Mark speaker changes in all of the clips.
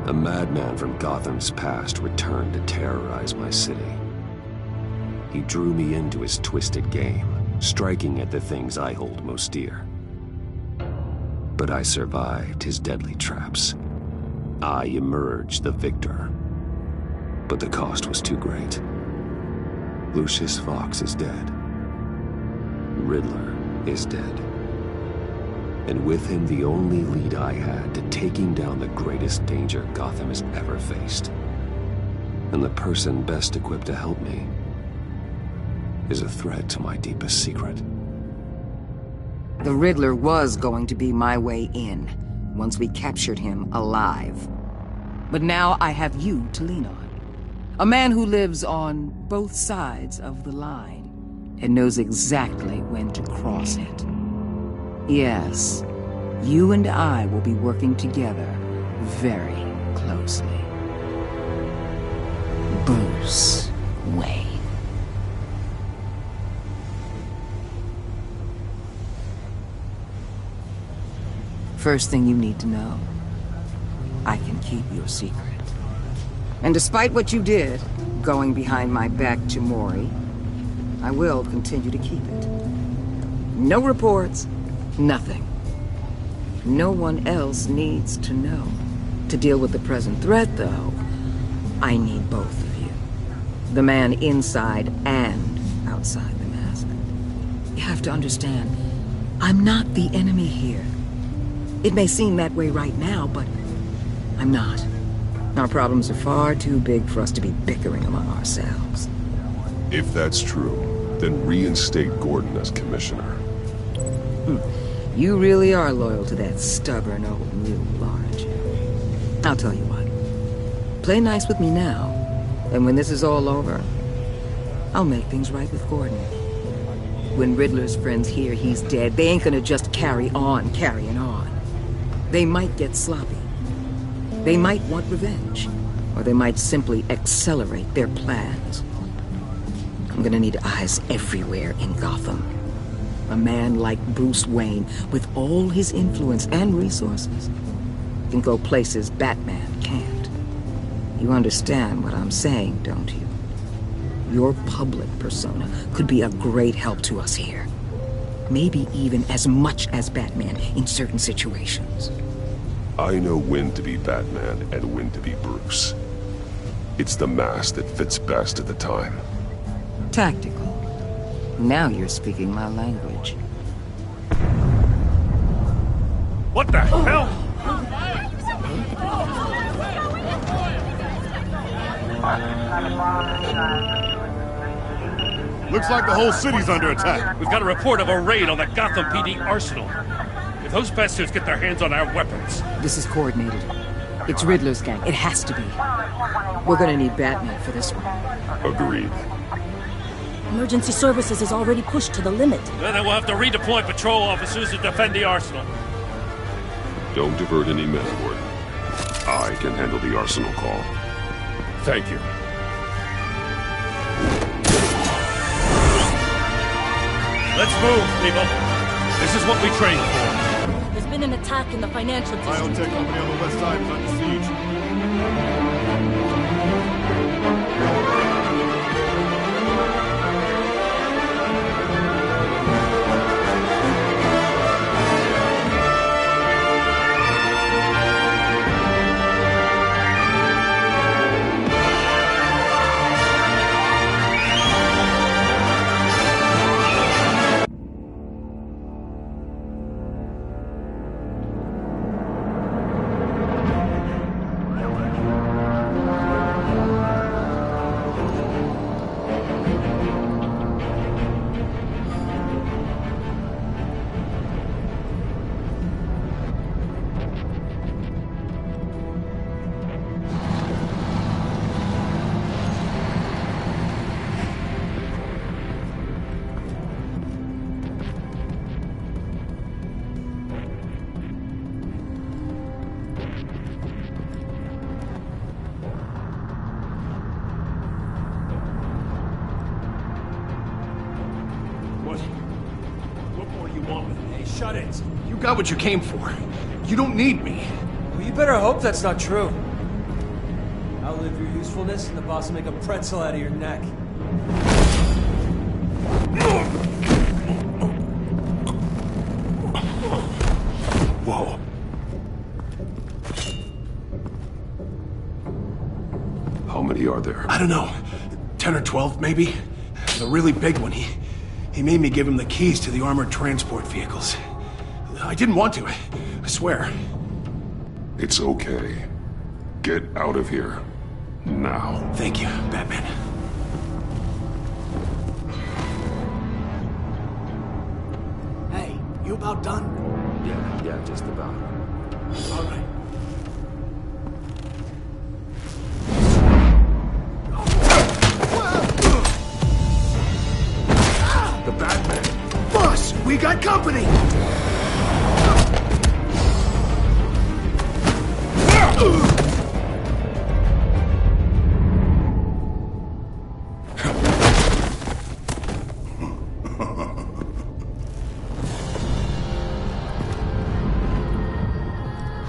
Speaker 1: A madman from Gotham's past returned to terrorize my city. He drew me into his twisted game, striking at the things I hold most dear. But I survived his deadly traps. I emerged the victor. But the cost was too great. Lucius Fox is dead. Riddler is dead. And with him, the only lead I had to taking down the greatest danger Gotham has ever faced. And the person best equipped to help me is a threat to my deepest secret.
Speaker 2: The Riddler was going to be my way in, once we captured him alive. But now I have you to lean on. A man who lives on both sides of the line, and knows exactly when to cross it. Yes, you and I will be working together very closely. Bruce Wayne. First thing you need to know, I can keep your secret. And despite what you did, going behind my back to Mori, I will continue to keep it. No reports, nothing. No one else needs to know. To deal with the present threat, though, I need both of you. The man inside and outside the mask. You have to understand, I'm not the enemy here. It may seem that way right now, but I'm not. Our problems are far too big for us to be bickering among ourselves.
Speaker 3: If that's true, then reinstate Gordon as commissioner.
Speaker 2: You really are loyal to that stubborn old mule, aren't you? I'll tell you what. Play nice with me now, and when this is all over, I'll make things right with Gordon. When Riddler's friends hear he's dead, they ain't gonna just carry on carrying on. They might get sloppy. They might want revenge, or they might simply accelerate their plans. I'm gonna need eyes everywhere in Gotham. A man like Bruce Wayne, with all his influence and resources, can go places Batman can't. You understand what I'm saying, don't you? Your public persona could be a great help to us here. Maybe even as much as Batman in certain situations.
Speaker 3: I know when to be Batman and when to be Bruce. It's the mask that fits best at the time.
Speaker 2: Tactical. Now you're speaking my language.
Speaker 4: What the hell?
Speaker 5: Looks like the whole city's under attack.
Speaker 4: We've got a report of a raid on the Gotham PD arsenal. If those bastards get their hands on our weapons...
Speaker 2: This is coordinated. It's Riddler's gang. It has to be. We're gonna need Batman for this one.
Speaker 3: Agreed.
Speaker 6: Emergency services is already pushed to the limit.
Speaker 4: Then we'll have to redeploy patrol officers to defend the arsenal.
Speaker 3: Don't divert any men, Gordon. I can handle the arsenal call.
Speaker 4: Thank you. Let's move, people. This is what we trained for.
Speaker 6: There's been an attack in the financial district.
Speaker 5: Biotech company on the west side is under siege.
Speaker 7: Shut it.
Speaker 5: You got what you came for. You don't need me.
Speaker 7: Well, you better hope that's not true. outlive your usefulness, and the boss will make a pretzel out of your neck.
Speaker 5: Whoa.
Speaker 3: How many are there?
Speaker 5: I don't know. 10 or 12, maybe? The really big one, he made me give him the keys to the armored transport vehicles. I didn't want to, I swear.
Speaker 3: It's okay. Get out of here. Now.
Speaker 5: Thank you, Batman. Hey, you about done?
Speaker 1: Yeah, just about.
Speaker 5: All right.
Speaker 3: The Batman!
Speaker 5: Boss, we got company!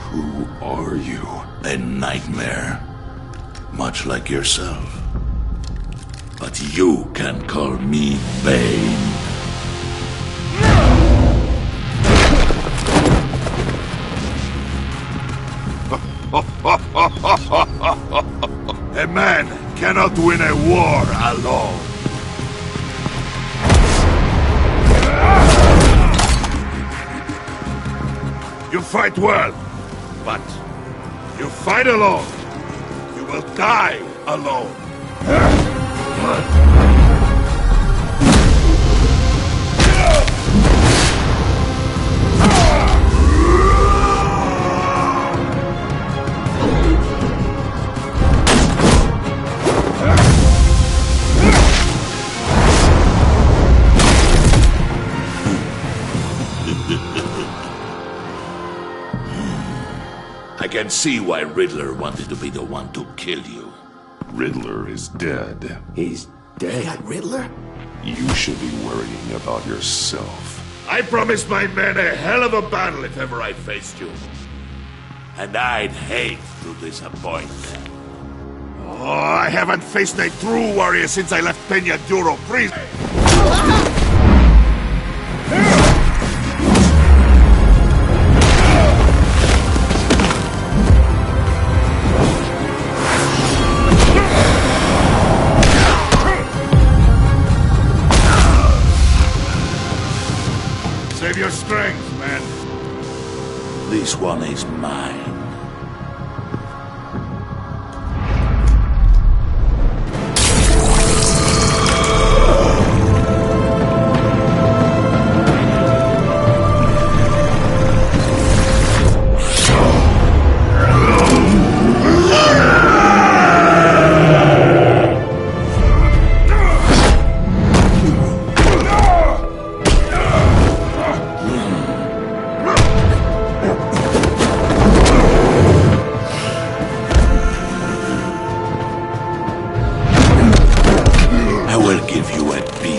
Speaker 3: Who are you?
Speaker 8: A nightmare. Much like yourself. But you can call me Bane. A man cannot win a war alone. You fight well, but you fight alone. You will die alone. I can see why Riddler wanted to be the one to kill you.
Speaker 3: Riddler is dead.
Speaker 1: He's dead.
Speaker 5: Got Riddler?
Speaker 3: You should be worrying about yourself.
Speaker 8: I promised my men a hell of a battle if ever I faced you. And I'd hate to disappoint them. Oh, I haven't faced a true warrior since I left Peña Duro prison. Save your strength, man. This one is mine.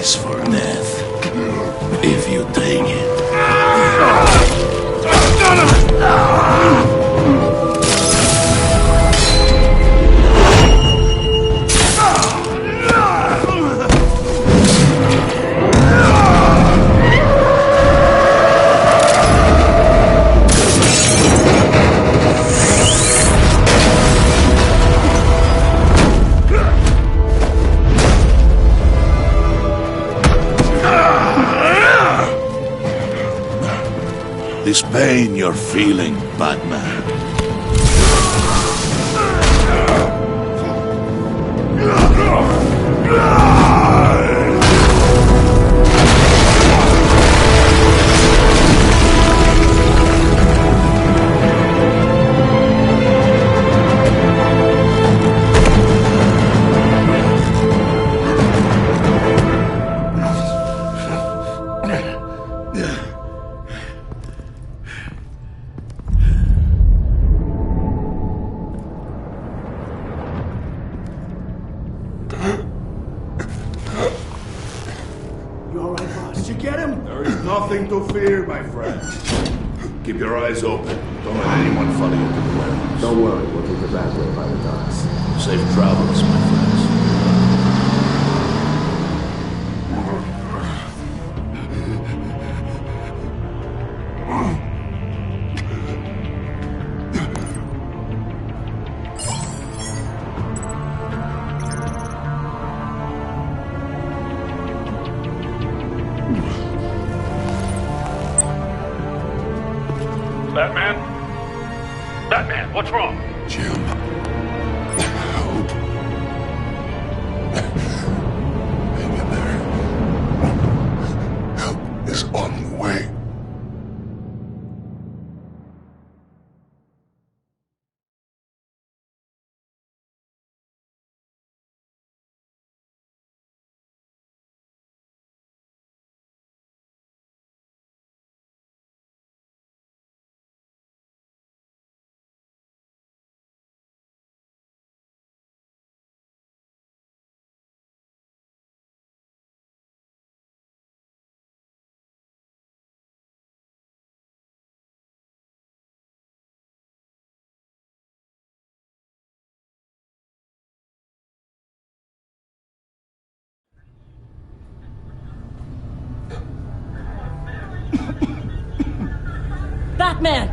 Speaker 8: For death, if you take it. This pain you're feeling, Batman.
Speaker 5: You all right, boss? Did you get him?
Speaker 8: There is nothing to fear, my friend. Keep your eyes open. Don't let anyone follow you to the warehouse.
Speaker 1: Don't worry, we'll keep the Batwing by the docks.
Speaker 8: Safe travels, my friends.
Speaker 4: Batman? Batman, what's wrong?
Speaker 3: Jim. Help. Hang in there. Help is on the way.
Speaker 6: Batman!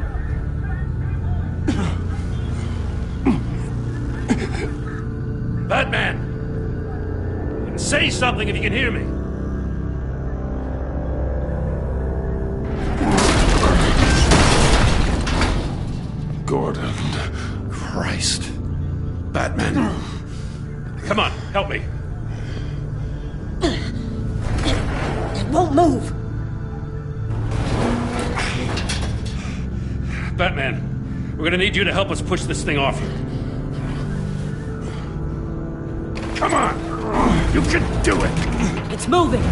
Speaker 4: Batman! Say something if you can hear me.
Speaker 3: Gordon.
Speaker 4: Christ. Batman. Come on, help me.
Speaker 6: It won't move!
Speaker 4: Batman, we're gonna need you to help us push this thing off. Come on! You can do it!
Speaker 6: It's moving!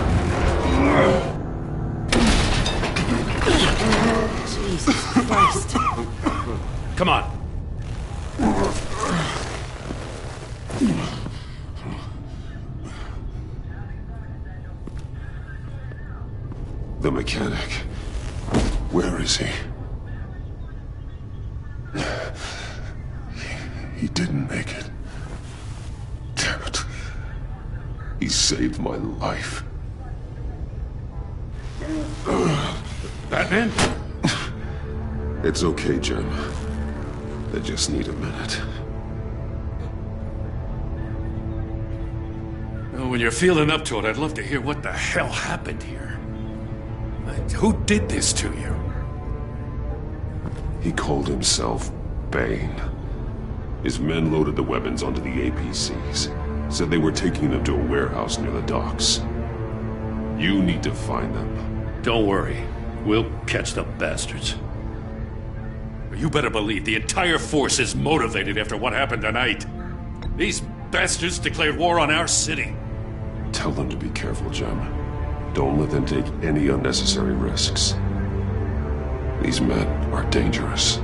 Speaker 6: Jesus Christ.
Speaker 4: Come on.
Speaker 3: The mechanic. Where is he? He didn't make it. Damn it. He saved my life.
Speaker 4: Batman?
Speaker 3: It's okay, Jim. I just need a minute.
Speaker 4: Well, when you're feeling up to it, I'd love to hear what the hell happened here. Who did this to you?
Speaker 3: He called himself Bane. His men loaded the weapons onto the APCs. Said they were taking them to a warehouse near the docks. You need to find them.
Speaker 4: Don't worry. We'll catch the bastards. You better believe the entire force is motivated after what happened tonight. These bastards declared war on our city.
Speaker 3: Tell them to be careful, Jim. Don't let them take any unnecessary risks. These men are dangerous.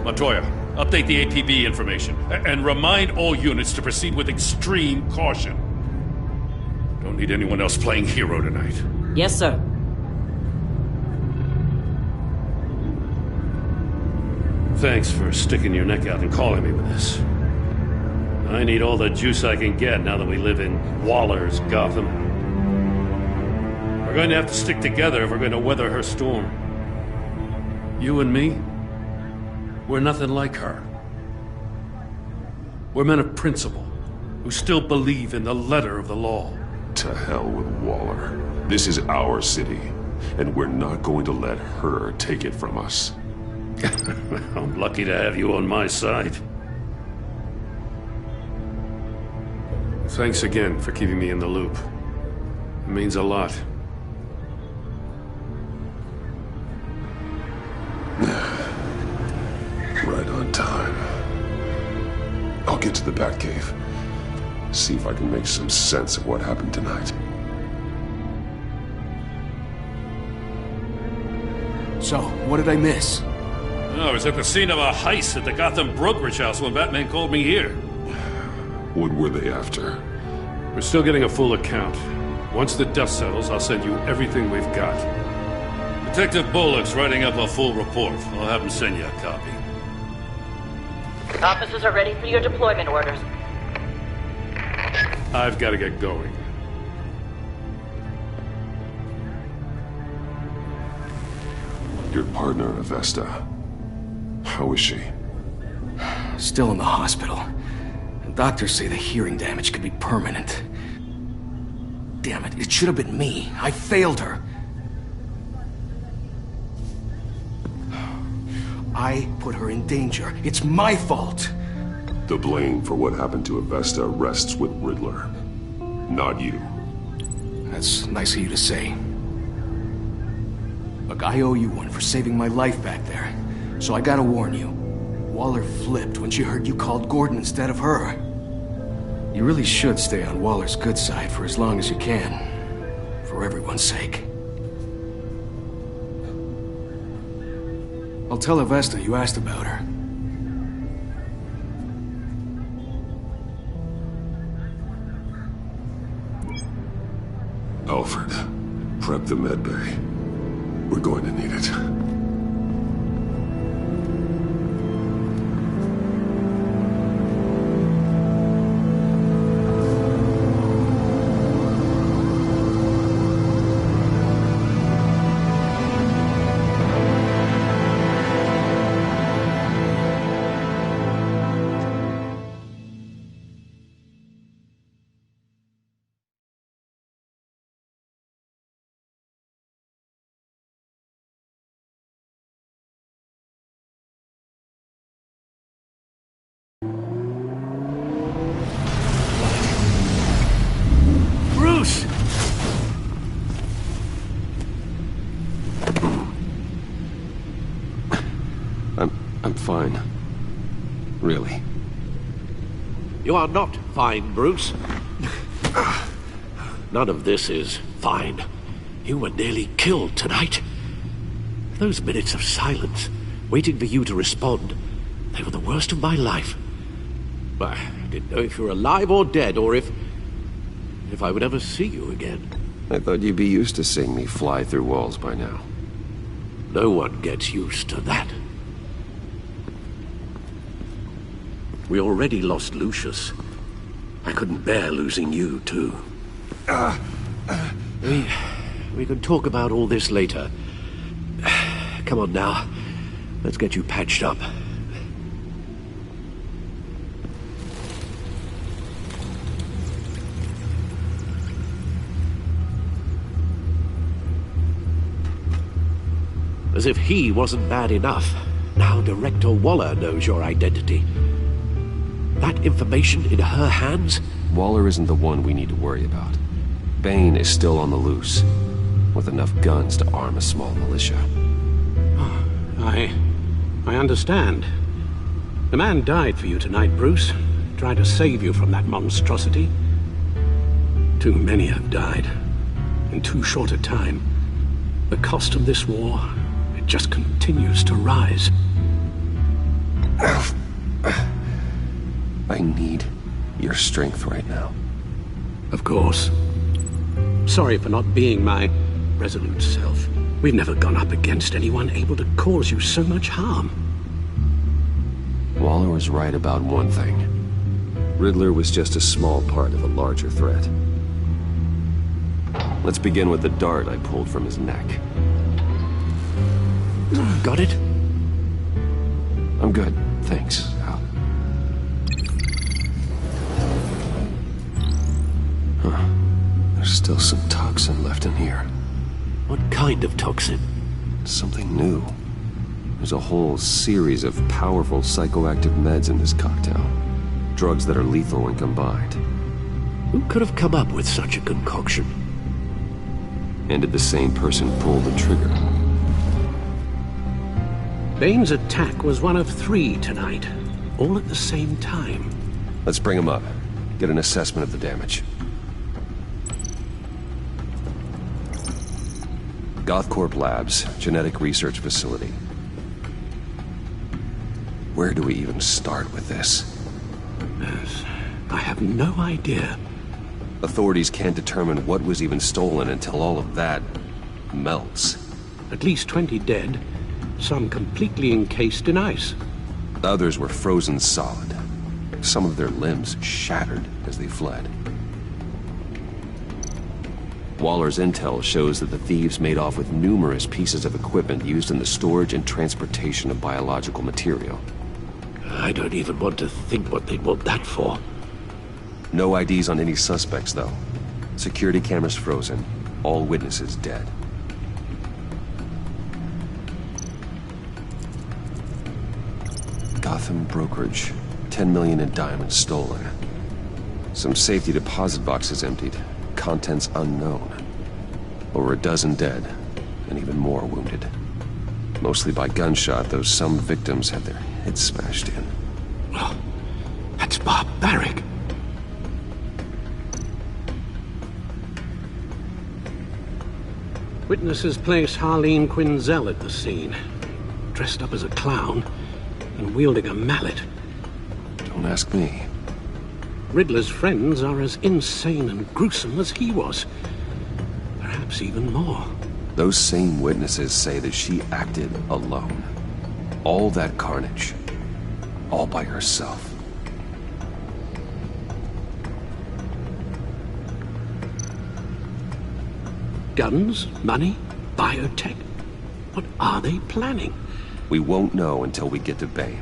Speaker 4: Montoya, update the APB information and remind all units to proceed with extreme caution. Don't need anyone else playing hero tonight.
Speaker 6: Yes, sir.
Speaker 4: Thanks for sticking your neck out and calling me with this. I need all the juice I can get now that we live in Waller's Gotham. We're going to have to stick together if we're going to weather her storm. You and me, we're nothing like her. We're men of principle, who still believe in the letter of the law.
Speaker 3: To hell with Waller. This is our city, and we're not going to let her take it from us.
Speaker 4: I'm lucky to have you on my side. Thanks again for keeping me in the loop. It means a lot.
Speaker 3: Right on time. I'll get to the Batcave. See if I can make some sense of what happened tonight.
Speaker 5: So, what did I miss?
Speaker 4: I was at the scene of a heist at the Gotham brokerage house when Batman called me here.
Speaker 3: What were they after?
Speaker 4: We're still getting a full account. Once the dust settles, I'll send you everything we've got. Detective Bullock's writing up a full report. I'll have him send you a copy.
Speaker 9: Officers are ready for your deployment orders.
Speaker 4: I've got to get going.
Speaker 3: Your partner, Avesta. How is she?
Speaker 9: Still in the hospital. And doctors say the hearing damage could be permanent. Damn it, it should have been me. I failed her. I put her in danger. It's my fault.
Speaker 3: The blame for what happened to Avesta rests with Riddler, not you.
Speaker 9: That's nice of you to say. Look, I owe you one for saving my life back there. So I gotta warn you. Waller flipped when she heard you called Gordon instead of her. You really should stay on Waller's good side for as long as you can. For everyone's sake. I'll tell Avesta you asked about her.
Speaker 3: Alfred, prep the med bay. We're going to need it.
Speaker 4: Bruce!
Speaker 1: I'm fine. Really.
Speaker 10: You are not fine, Bruce. None of this is fine. You were nearly killed tonight. Those minutes of silence, waiting for you to respond, they were the worst of my life. I didn't know if you were alive or dead, or if I would ever see you again.
Speaker 1: I thought you'd be used to seeing me fly through walls by now.
Speaker 10: No one gets used to that. We already lost Lucius. I couldn't bear losing you, too. We can talk about all this later. Come on now. Let's get you patched up. As if he wasn't bad enough, now Director Waller knows your identity. That information in her hands?
Speaker 1: Waller isn't the one we need to worry about. Bane is still on the loose, with enough guns to arm a small militia.
Speaker 10: I understand. The man died for you tonight, Bruce. Tried to save you from that monstrosity. Too many have died. In too short a time. The cost of this war, it just continues to rise.
Speaker 1: I need your strength right now.
Speaker 10: Of course. Sorry for not being my resolute self. We've never gone up against anyone able to cause you so much harm.
Speaker 1: Waller was right about one thing. Riddler was just a small part of a larger threat. Let's begin with the dart I pulled from his neck.
Speaker 10: Got it?
Speaker 1: I'm good, thanks, Al. Huh. There's still some toxin left in here.
Speaker 10: What kind of toxin?
Speaker 1: Something new. There's a whole series of powerful psychoactive meds in this cocktail. Drugs that are lethal when combined.
Speaker 10: Who could have come up with such a concoction?
Speaker 1: And did the same person pull the trigger?
Speaker 10: Bane's attack was one of 3 tonight, all at the same time.
Speaker 1: Let's bring him up. Get an assessment of the damage. Gothcorp Labs, genetic research facility. Where do we even start with this?
Speaker 10: Yes, I have no idea.
Speaker 1: Authorities can't determine what was even stolen until all of that melts.
Speaker 10: At least 20 dead, some completely encased in ice.
Speaker 1: Others were frozen solid. Some of their limbs shattered as they fled. Waller's intel shows that the thieves made off with numerous pieces of equipment used in the storage and transportation of biological material.
Speaker 10: I don't even want to think what they'd want that for.
Speaker 1: No IDs on any suspects, though. Security cameras frozen. All witnesses dead. Gotham brokerage. 10 million in diamonds stolen. Some safety deposit boxes emptied. Contents unknown. Over a dozen dead, and even more wounded. Mostly by gunshot, though some victims had their heads smashed in.
Speaker 10: Oh, that's barbaric. Witnesses place Harleen Quinzel at the scene, dressed up as a clown and wielding a mallet.
Speaker 1: Don't ask me.
Speaker 10: Riddler's friends are as insane and gruesome as he was. Perhaps even more.
Speaker 1: Those same witnesses say that she acted alone. All that carnage. All by herself.
Speaker 10: Guns, money, biotech. What are they planning?
Speaker 1: We won't know until we get to Bane.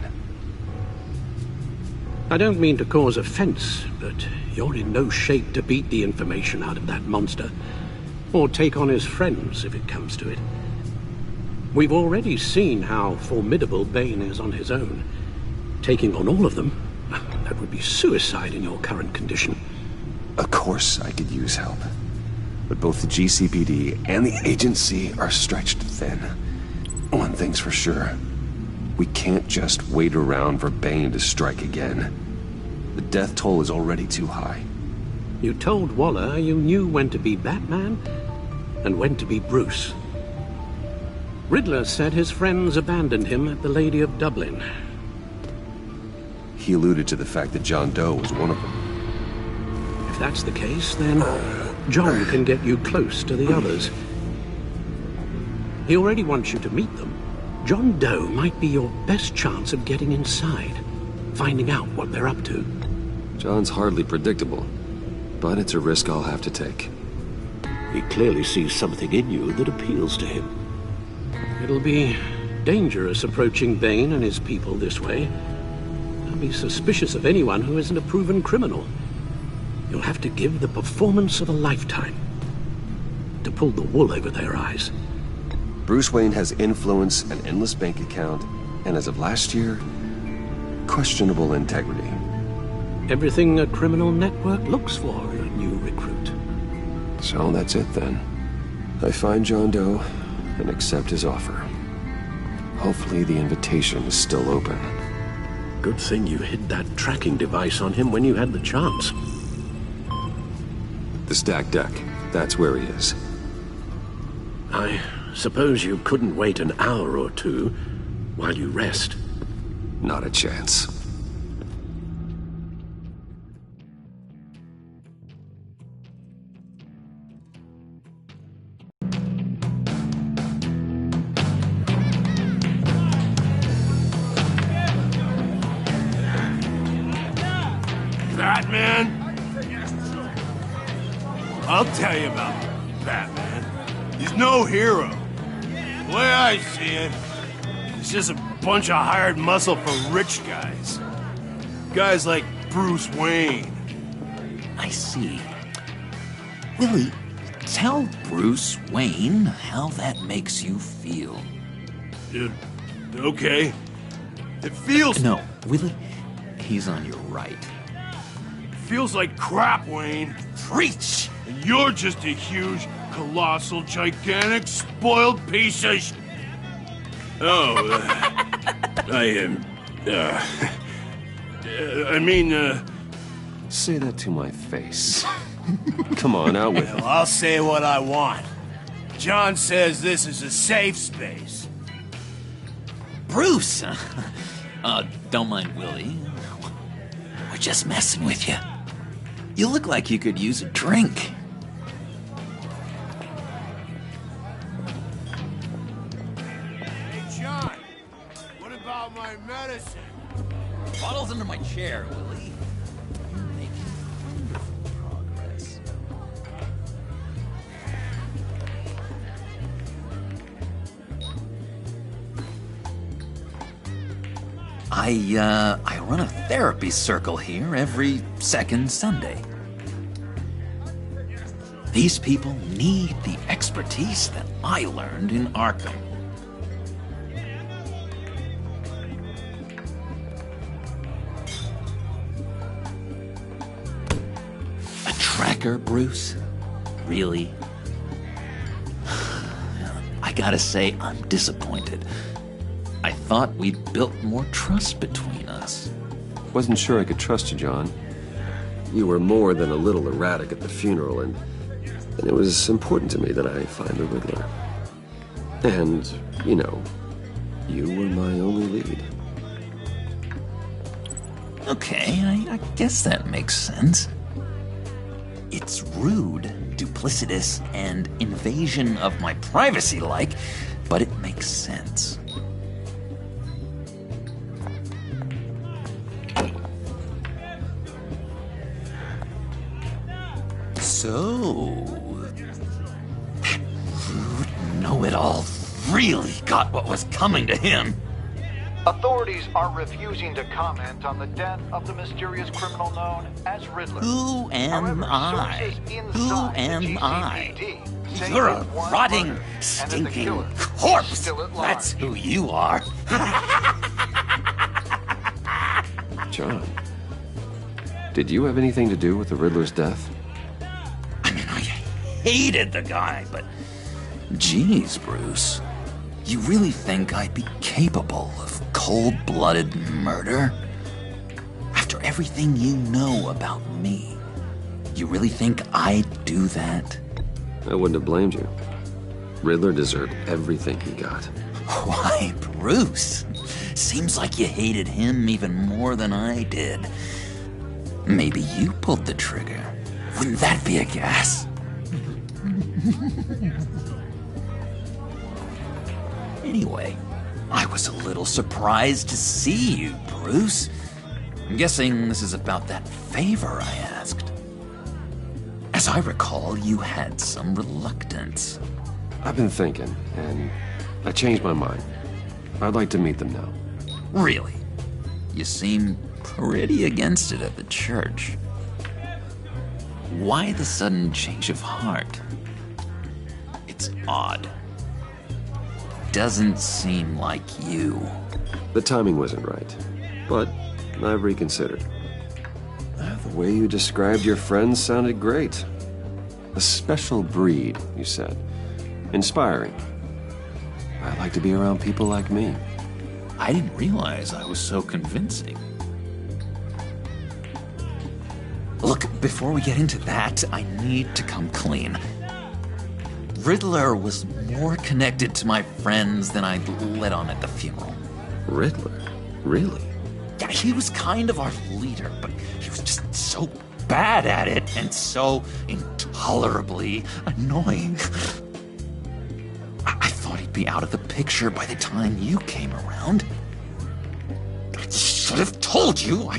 Speaker 10: I don't mean to cause offense, but you're in no shape to beat the information out of that monster. Or take on his friends, if it comes to it. We've already seen how formidable Bane is on his own. Taking on all of them, that would be suicide in your current condition.
Speaker 1: Of course I could use help. But both the GCPD and the agency are stretched thin. One thing's for sure. We can't just wait around for Bane to strike again. The death toll is already too high.
Speaker 10: You told Waller you knew when to be Batman and when to be Bruce. Riddler said his friends abandoned him at the Lady of Dublin.
Speaker 1: He alluded to the fact that John Doe was one of them.
Speaker 10: If that's the case, then John can get you close to the others. He already wants you to meet them. John Doe might be your best chance of getting inside, finding out what they're up to.
Speaker 1: John's hardly predictable, but it's a risk I'll have to take.
Speaker 10: He clearly sees something in you that appeals to him. It'll be dangerous approaching Bane and his people this way. They'll be suspicious of anyone who isn't a proven criminal. You'll have to give the performance of a lifetime to pull the wool over their eyes.
Speaker 1: Bruce Wayne has influence, an endless bank account, and as of last year, questionable integrity.
Speaker 10: Everything a criminal network looks for in a new recruit.
Speaker 1: So that's it then. I find John Doe and accept his offer. Hopefully the invitation is still open.
Speaker 10: Good thing you hid that tracking device on him when you had the chance.
Speaker 1: The stacked deck, that's where he is.
Speaker 10: I suppose you couldn't wait an hour or two while you rest?
Speaker 1: Not a chance.
Speaker 5: Batman? I'll tell you about Batman. He's no hero. The way I see it, he's just a bunch of hired muscle for rich guys. Guys like Bruce Wayne.
Speaker 11: I see. Willie, tell Bruce Wayne how that makes you feel.
Speaker 5: Okay. It feels...
Speaker 11: No, Willie, he's on your right.
Speaker 5: It feels like crap, Wayne.
Speaker 11: Preach!
Speaker 5: And you're just a huge, colossal, gigantic, spoiled piece of sh... Oh,
Speaker 1: Say that to my face. Come on, out with it.
Speaker 5: Well, I'll say what I want. John says this is a safe space.
Speaker 11: Bruce! Don't mind Willie. We're just messing with you. You look like you could use a drink.
Speaker 5: Hey, John. What about my medicine?
Speaker 11: Bottle's under my chair, Willie. You're making wonderful progress. I run a therapy circle here every second Sunday. These people need the expertise that I learned in Arkham. A tracker, Bruce? Really? I gotta say, I'm disappointed. I thought we'd built more trust between us.
Speaker 1: Wasn't sure I could trust you, John. You were more than a little erratic at the funeral, and it was important to me that I find the Riddler. And, you know, you were my only lead.
Speaker 11: Okay, I guess that makes sense. It's rude, duplicitous, and invasion of my privacy-like, but it makes sense. So, that rude know-it-all really got what was coming to him.
Speaker 12: Authorities are refusing to comment on the death of the mysterious criminal known as Riddler.
Speaker 11: Who am
Speaker 12: However,
Speaker 11: I?
Speaker 12: sources
Speaker 11: Who
Speaker 12: inside the
Speaker 11: am I?
Speaker 12: GCPD say
Speaker 11: You're
Speaker 12: it
Speaker 11: a
Speaker 12: was
Speaker 11: rotting,
Speaker 12: murder, and that the
Speaker 11: stinking
Speaker 12: killer is
Speaker 11: corpse.
Speaker 12: still at large.
Speaker 11: That's who you are.
Speaker 1: John, did you have anything to do with the Riddler's death?
Speaker 11: I mean, I hated the guy, but geez, Bruce. You really think I'd be capable of cold-blooded murder? After everything you know about me, you really think I'd do that?
Speaker 1: I wouldn't have blamed you. Riddler deserved everything he got.
Speaker 11: Why, Bruce? Seems like you hated him even more than I did. Maybe you pulled the trigger. Wouldn't that be a gas? Anyway, I was a little surprised to see you, Bruce. I'm guessing this is about that favor I asked. As I recall, you had some reluctance.
Speaker 1: I've been thinking, and I changed my mind. I'd like to meet them now.
Speaker 11: Really? You seem pretty against it at the church. Why the sudden change of heart? It's odd. Doesn't seem like you.
Speaker 1: The timing wasn't right, but I've reconsidered. The way you described your friends sounded great. A special breed, you said. Inspiring. I like to be around people like me.
Speaker 11: I didn't realize I was so convincing. Look, before we get into that, I need to come clean. Riddler was more connected to my friends than I'd let on at the funeral.
Speaker 1: Riddler? Really?
Speaker 11: Yeah, he was kind of our leader, but he was just so bad at it and so intolerably annoying. I thought he'd be out of the picture by the time you came around. I should have told you. I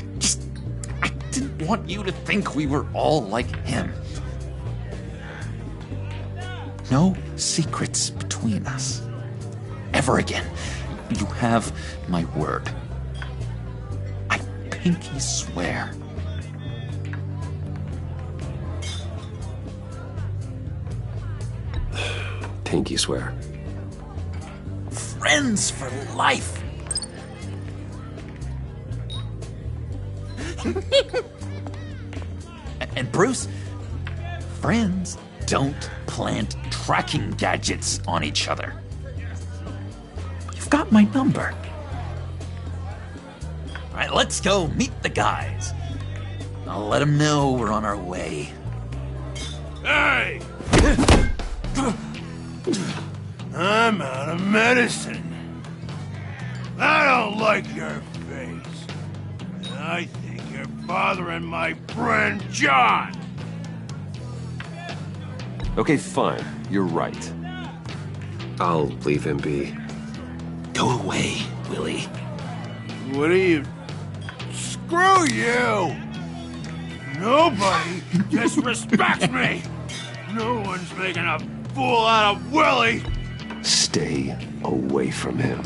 Speaker 11: didn't want you to think we were all like him. No secrets between us. Ever again. You have my word. I pinky swear.
Speaker 1: Pinky swear.
Speaker 11: Friends for life. And Bruce, friends don't plant tracking gadgets on each other. You've got my number. All right, let's go meet the guys. I'll let them know we're on our way.
Speaker 5: Hey! I'm out of medicine. I don't like your face. I think you're bothering my friend John.
Speaker 1: Okay, fine. You're right. I'll leave him be.
Speaker 11: Go away, Willie.
Speaker 5: What are you... Screw you! Nobody disrespects me! No one's making a fool out of Willie!
Speaker 1: Stay away from him.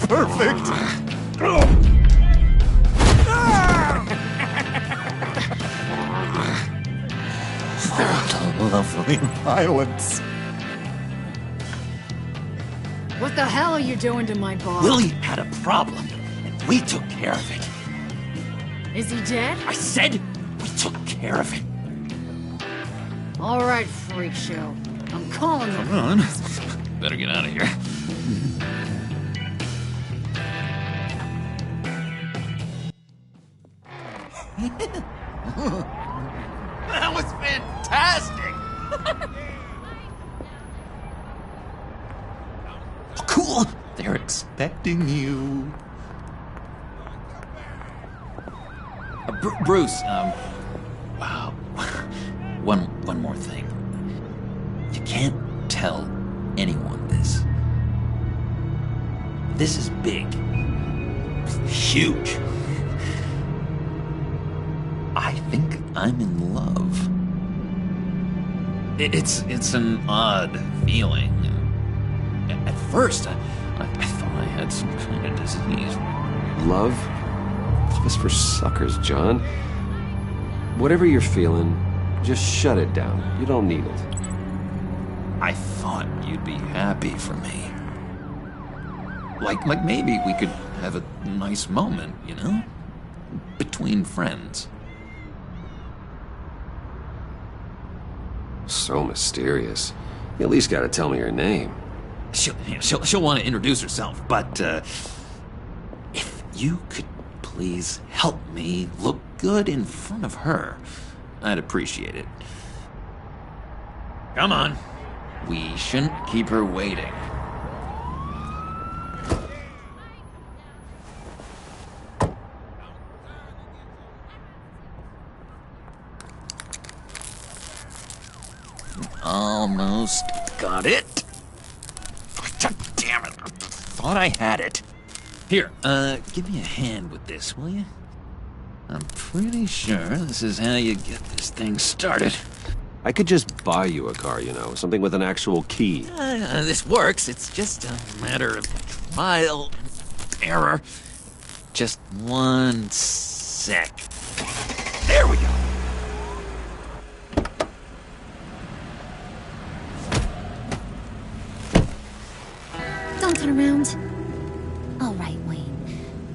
Speaker 5: perfect.
Speaker 11: Lovely violence.
Speaker 13: What the hell are you doing to my bar?
Speaker 11: Willie had a problem, and we took care of it.
Speaker 13: Is he dead?
Speaker 11: I said we took care of it.
Speaker 13: All right, freak show. I'm calling you.
Speaker 11: Come on. Better get out of here.
Speaker 8: That was fantastic!
Speaker 11: Oh, cool! They're expecting you. Bruce, wow. One more thing. You can't tell anyone this. This is big. Huge. I think I'm in love. It's an odd feeling. At first, I thought I had some kind of disease.
Speaker 1: Love? Just for suckers, John. Whatever you're feeling, just shut it down. You don't need it.
Speaker 11: I thought you'd be happy for me. Like maybe we could have a nice moment, you know? Between friends.
Speaker 1: So mysterious. You at least gotta tell me her name.
Speaker 11: She'll want to introduce herself, but if you could please help me look good in front of her, I'd appreciate it. Come on. We shouldn't keep her waiting. Almost got it. God damn it. I thought I had it. Here, give me a hand with this, will you? I'm pretty sure this is how you get this thing started.
Speaker 1: I could just buy you a car, you know, something with an actual key.
Speaker 11: This works. It's just a matter of trial and error. Just one sec. There we go.
Speaker 14: Don't turn around. All right, Wayne.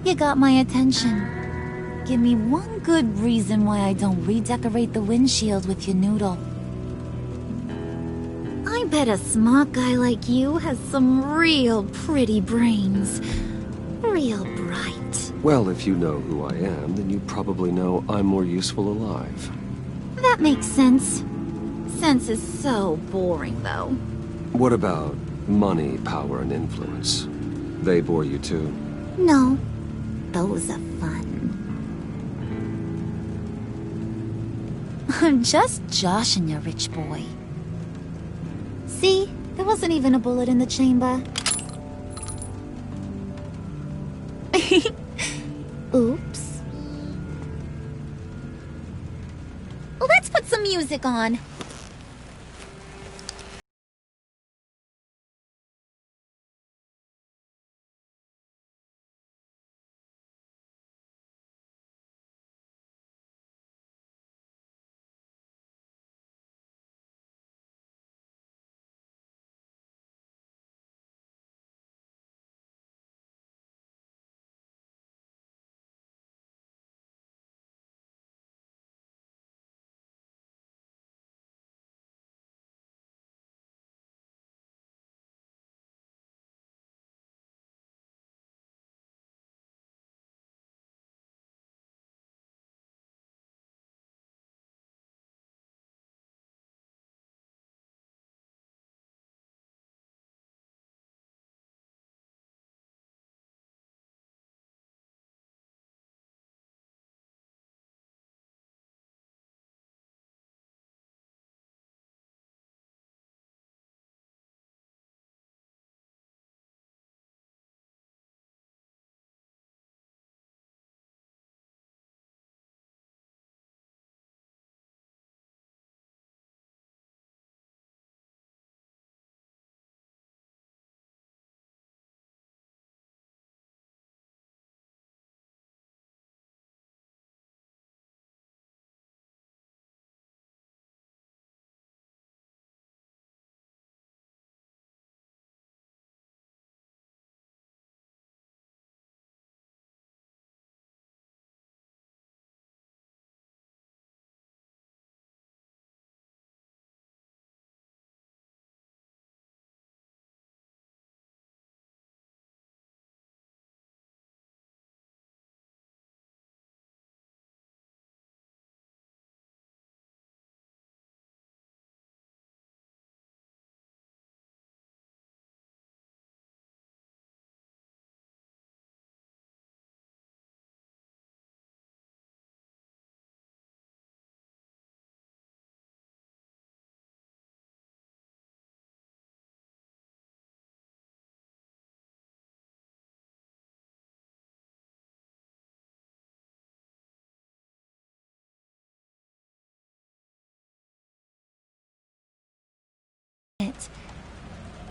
Speaker 14: You got my attention. Give me one good reason why I don't redecorate the windshield with your noodle. I bet a smart guy like you has some real pretty brains. Real bright.
Speaker 1: Well, if you know who I am, then you probably know I'm more useful alive.
Speaker 14: That makes sense. Sense is so boring, though.
Speaker 1: What about money, power, and influence? They bore you too?
Speaker 14: No. Those are fun. I'm just joshing you, rich boy. See? There wasn't even a bullet in the chamber. Oops. Let's put some music on.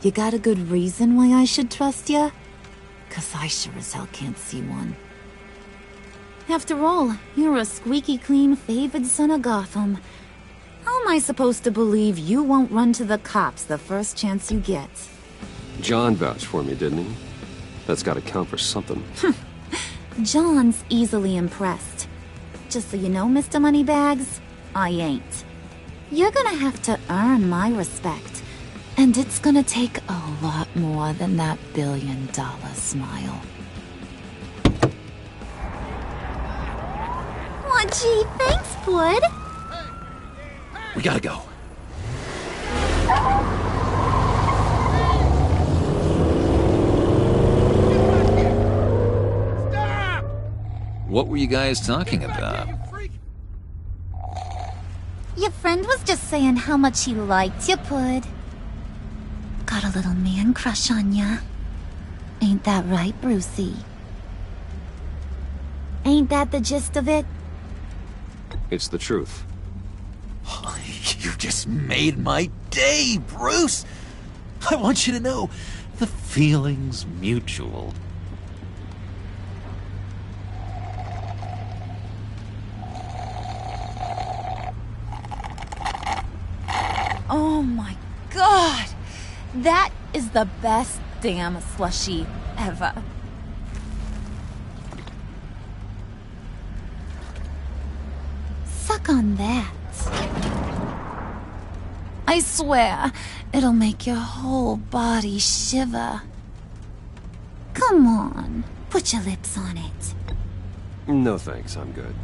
Speaker 14: You got a good reason why I should trust you? 'Cause I sure as hell can't see one. After all, you're a squeaky clean favored son of Gotham. How am I supposed to believe you won't run to the cops the first chance you get?
Speaker 1: John vouched for me, didn't he? That's gotta count for something.
Speaker 14: John's easily impressed. Just so you know, Mr. Moneybags, I ain't. You're gonna have to earn my respect. And it's gonna take a lot more than that billion-dollar smile. Aw, gee, thanks, bud.
Speaker 11: We gotta go. What were you guys talking about?
Speaker 14: Your friend was just saying how much he liked you, Pud. Got a little man crush on ya. Ain't that right, Brucey? Ain't that the gist of it?
Speaker 1: It's the truth.
Speaker 11: You just made my day, Bruce! I want you to know, the feeling's mutual.
Speaker 14: Oh my god! That is the best damn slushie ever. Suck on that. I swear, it'll make your whole body shiver. Come on, put your lips on it.
Speaker 1: No thanks, I'm good.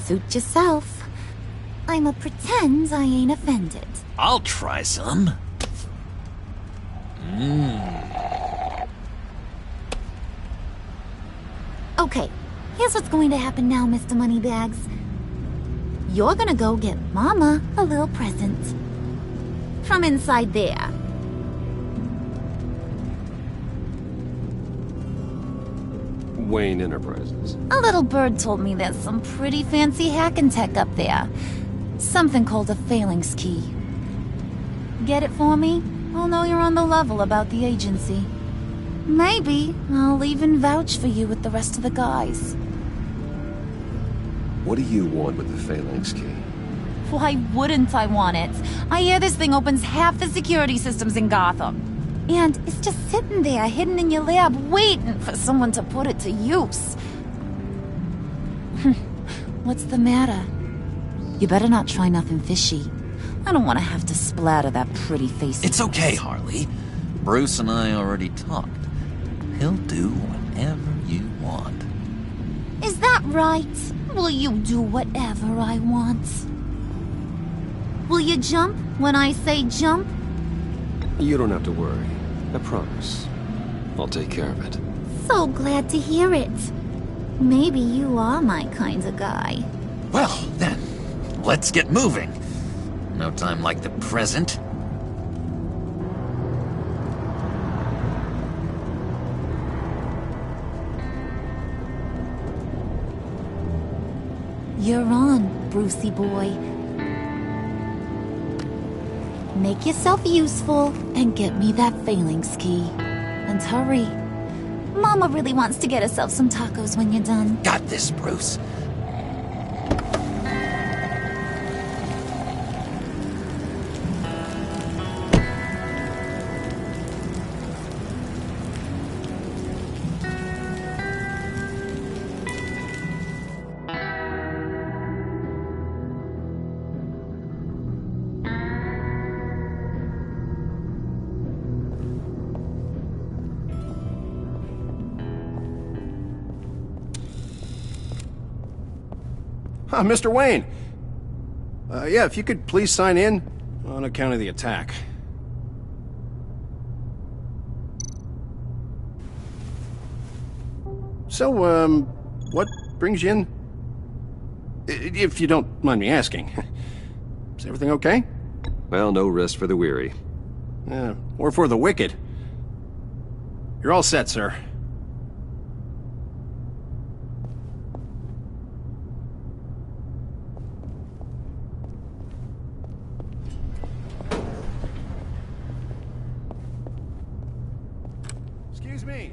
Speaker 14: Suit yourself. I'ma pretend I ain't offended.
Speaker 11: I'll try some.
Speaker 14: Okay, here's what's going to happen now, Mr. Moneybags. You're gonna go get Mama a little present. From inside there.
Speaker 1: Wayne Enterprises.
Speaker 14: A little bird told me there's some pretty fancy hacking tech up there. Something called a phalanx key. Get it for me? I'll know you're on the level about the agency. Maybe I'll even vouch for you with the rest of the guys.
Speaker 1: What do you want with the phalanx key?
Speaker 14: Why wouldn't I want it? I hear this thing opens half the security systems in Gotham. And it's just sitting there, hidden in your lab, waiting for someone to put it to use. What's the matter? You better not try nothing fishy. I don't want to have to splatter that pretty face.
Speaker 11: It's okay, Harley. Bruce and I already talked. He'll do whatever you want.
Speaker 14: Is that right? Will you do whatever I want? Will you jump when I say jump?
Speaker 1: You don't have to worry. I promise. I'll take care of it.
Speaker 14: So glad to hear it. Maybe you are my kind of guy.
Speaker 11: Well, then, let's get moving. No time like the present.
Speaker 14: You're on, Brucey boy. Make yourself useful and get me that phalanx key. And hurry. Mama really wants to get herself some tacos when you're done.
Speaker 11: Got this, Bruce.
Speaker 5: Mr. Wayne. Yeah, if you could please sign in on account of the attack. So, what brings you in? If you don't mind me asking. Is everything okay?
Speaker 1: Well, no rest for the weary.
Speaker 5: Or for the wicked. You're all set, sir.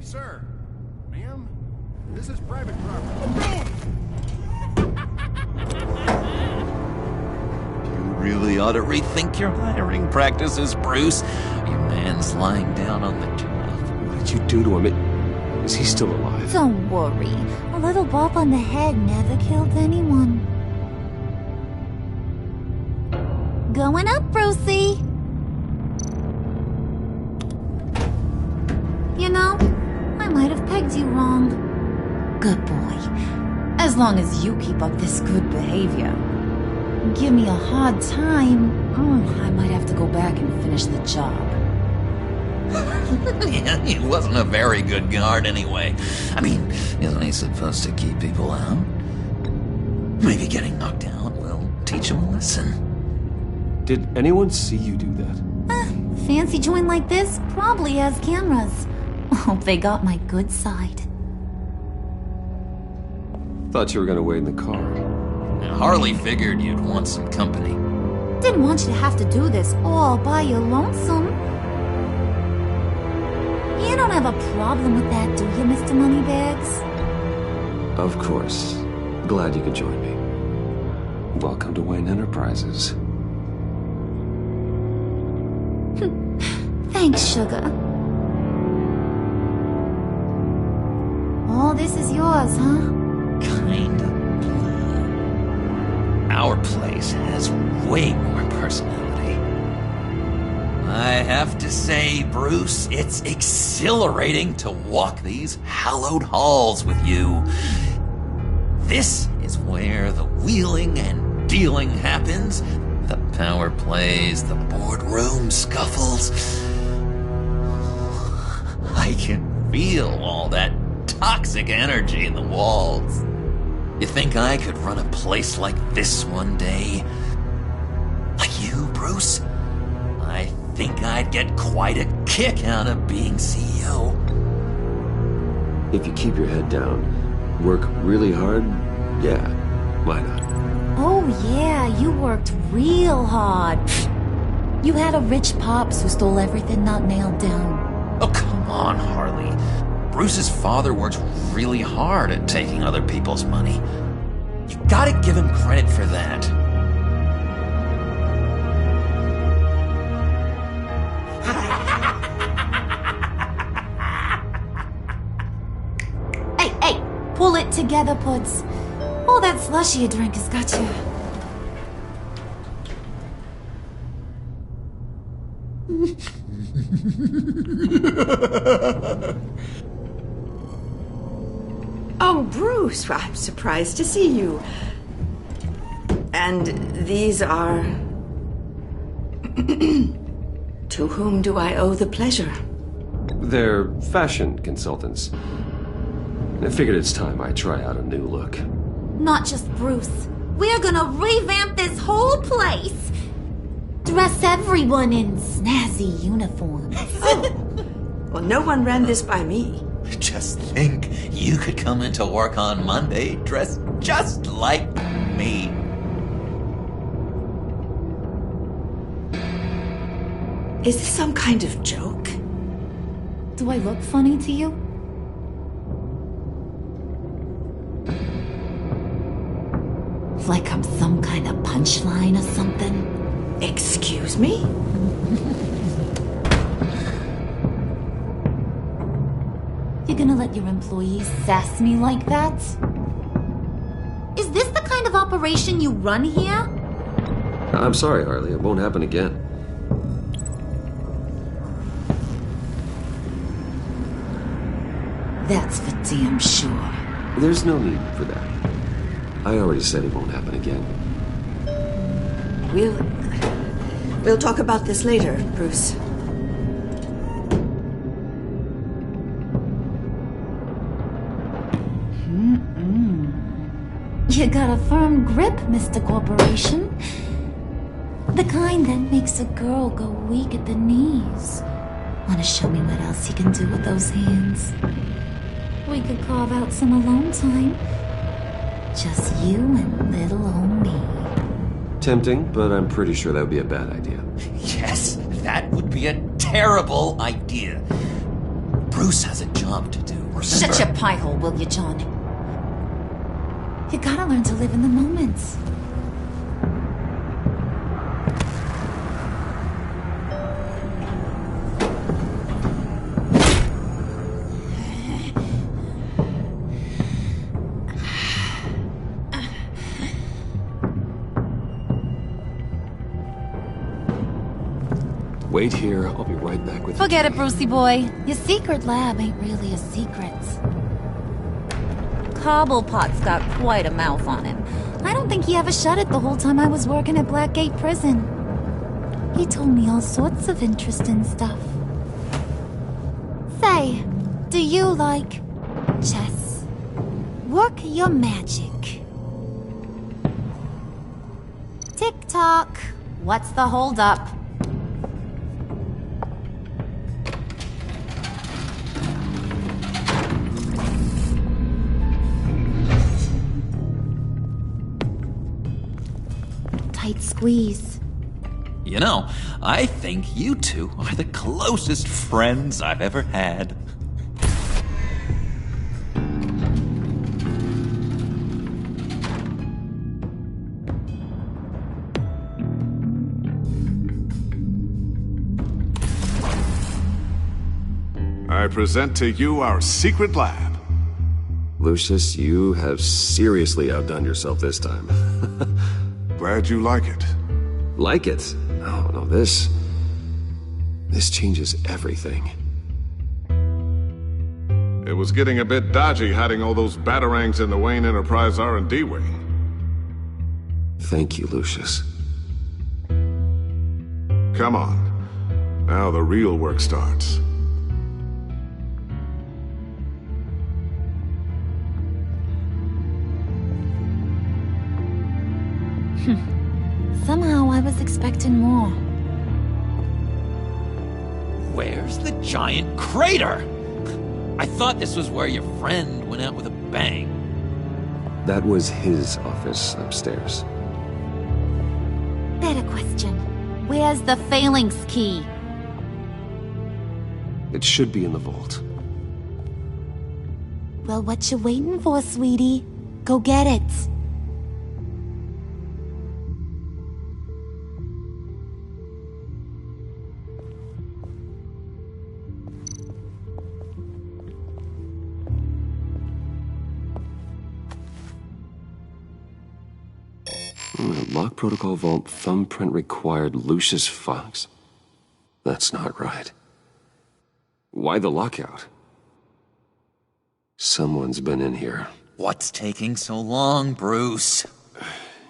Speaker 5: Sir, ma'am, this is private property.
Speaker 11: You really ought to rethink your hiring practices, Bruce. Your man's lying down on the job.
Speaker 1: What did you do to him? Is he still alive?
Speaker 14: Don't worry. A little bump on the head never killed anyone. Going up, Brucey. You know, I might have pegged you wrong. Good boy. As long as you keep up this good behavior. Give me a hard time, I might have to go back and finish the job.
Speaker 11: Yeah, he wasn't a very good guard anyway. I mean, isn't he supposed to keep people out? Maybe getting knocked out will teach him a lesson.
Speaker 1: Did anyone see you do that?
Speaker 14: Fancy joint like this probably has cameras. Hope they got my good side.
Speaker 1: Thought you were gonna wait in the car.
Speaker 11: Now, Harley figured you'd want some company.
Speaker 14: Didn't want you to have to do this all by your lonesome. You don't have a problem with that, do you, Mr. Moneybags?
Speaker 1: Of course. Glad you could join me. Welcome to Wayne Enterprises.
Speaker 14: Thanks, sugar. All this is yours, huh?
Speaker 11: Kind of. Our place has way more personality. I have to say, Bruce, it's exhilarating to walk these hallowed halls with you. This is where the wheeling and dealing happens. The power plays, the boardroom scuffles. I can feel all that toxic energy in the walls. You think I could run a place like this one day? Like you, Bruce? I think I'd get quite a kick out of being CEO.
Speaker 1: If you keep your head down, work really hard, yeah, why not?
Speaker 14: Oh yeah, you worked real hard. You had a rich pops who stole everything not nailed down.
Speaker 11: Oh, come on, Harley. Bruce's father worked really hard at taking other people's money. You gotta give him credit for that.
Speaker 14: Hey, pull it together, Puds. All that slushy you drink has got you.
Speaker 15: Oh, Bruce, I'm surprised to see you. And these are... To whom do I owe the pleasure?
Speaker 1: They're fashion consultants. I figured it's time I try out a new look.
Speaker 14: Not just Bruce. We're gonna revamp this whole place. Dress everyone in snazzy uniforms.
Speaker 15: Oh. Well, no one ran this by me.
Speaker 11: Just think, you could come into work on Monday dressed just like me.
Speaker 15: Is this some kind of joke?
Speaker 14: Do I look funny to you? Like I'm some kind of punchline or something?
Speaker 15: Excuse me?
Speaker 14: You're gonna let your employees sass me like that? Is this the kind of operation you run here?
Speaker 1: I'm sorry, Harley. It won't happen again.
Speaker 14: That's for damn sure.
Speaker 1: There's no need for that. I already said it won't happen again.
Speaker 15: We'll talk about this later, Bruce.
Speaker 14: You got a firm grip, Mr. Corporation. The kind that makes a girl go weak at the knees. Wanna show me what else you can do with those hands? We could carve out some alone time. Just you and little old me.
Speaker 1: Tempting, but I'm pretty sure that would be a bad idea.
Speaker 11: Yes, that would be a terrible idea. Bruce has a job job to do, remember?
Speaker 14: Shut your pie hole, will you, John? You gotta learn to live in the moment.
Speaker 1: Wait here, I'll be right back with you.
Speaker 14: Forget it, Brucey boy. Your secret lab ain't really a secret. Cobblepot's got quite a mouth on him. I don't think he ever shut it the whole time I was working at Blackgate Prison. He told me all sorts of interesting stuff. Say, do you like chess? Work your magic. Tick-tock. What's the holdup? Tight squeeze.
Speaker 11: You know, I think you two are the closest friends I've ever had.
Speaker 3: I present to you our secret lab.
Speaker 1: Lucius, you have seriously outdone yourself this time.
Speaker 3: Glad you like it.
Speaker 1: Like it? No, this changes everything.
Speaker 3: It was getting a bit dodgy hiding all those batarangs in the Wayne Enterprise R&D wing.
Speaker 1: Thank you, Lucius.
Speaker 3: Come on. Now the real work starts.
Speaker 14: Somehow I was expecting more.
Speaker 11: Where's the giant crater? I thought this was where your friend went out with a bang.
Speaker 1: That was his office upstairs.
Speaker 14: Better question. Where's the phalanx key?
Speaker 1: It should be in the vault.
Speaker 14: Well, what you waiting for, sweetie? Go get it.
Speaker 1: Lock protocol vault thumbprint required Lucius Fox. That's not right. Why the lockout? Someone's been in here.
Speaker 11: What's taking so long, Bruce?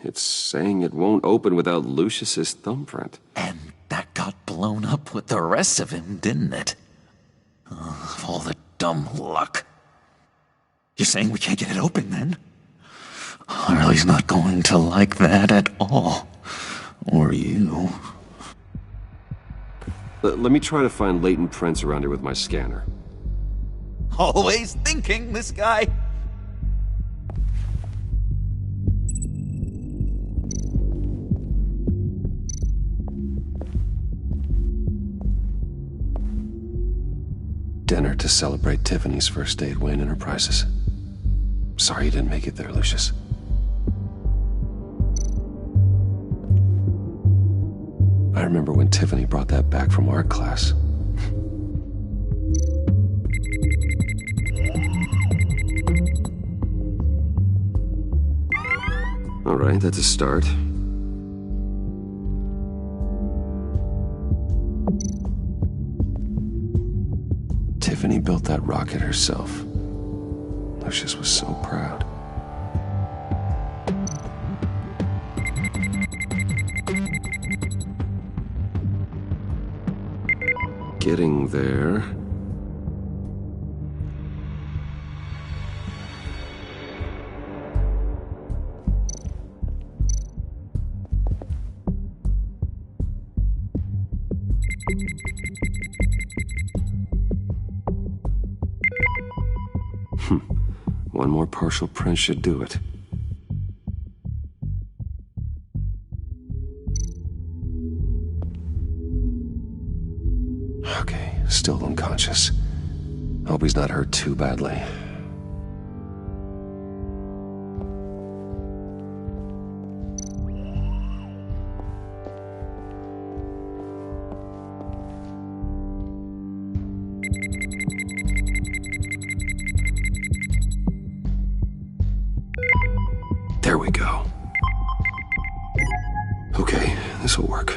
Speaker 1: It's saying it won't open without Lucius's thumbprint.
Speaker 11: And that got blown up with the rest of him, didn't it? All the dumb luck. You're saying we can't get it open, then? Harley's not going to like that at all. Or you.
Speaker 1: Let me try to find latent prints around here with my scanner.
Speaker 11: Always thinking, this guy.
Speaker 1: Dinner to celebrate Tiffany's first day at Wayne Enterprises. Sorry you didn't make it there, Lucius. I remember when Tiffany brought that back from art class. All right, that's a start. Tiffany built that rocket herself. Lucius was so proud. Getting there. One more partial print should do it. Okay, still unconscious. Hope he's not hurt too badly. There we go. Okay, this'll work.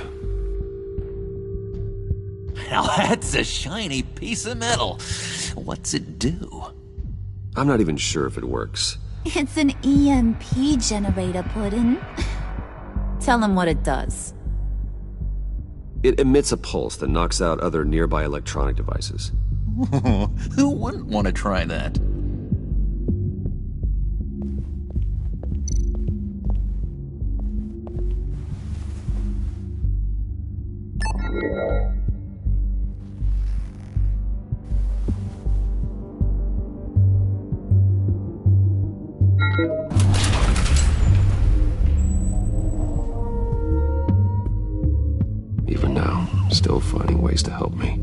Speaker 11: Now that's a shiny piece of metal. What's it do?
Speaker 1: I'm not even sure if it works.
Speaker 14: It's an EMP generator, Puddin'. Tell him what it does.
Speaker 1: It emits a pulse that knocks out other nearby electronic devices.
Speaker 11: Who wouldn't want to try that?
Speaker 1: Even now, still finding ways to help me.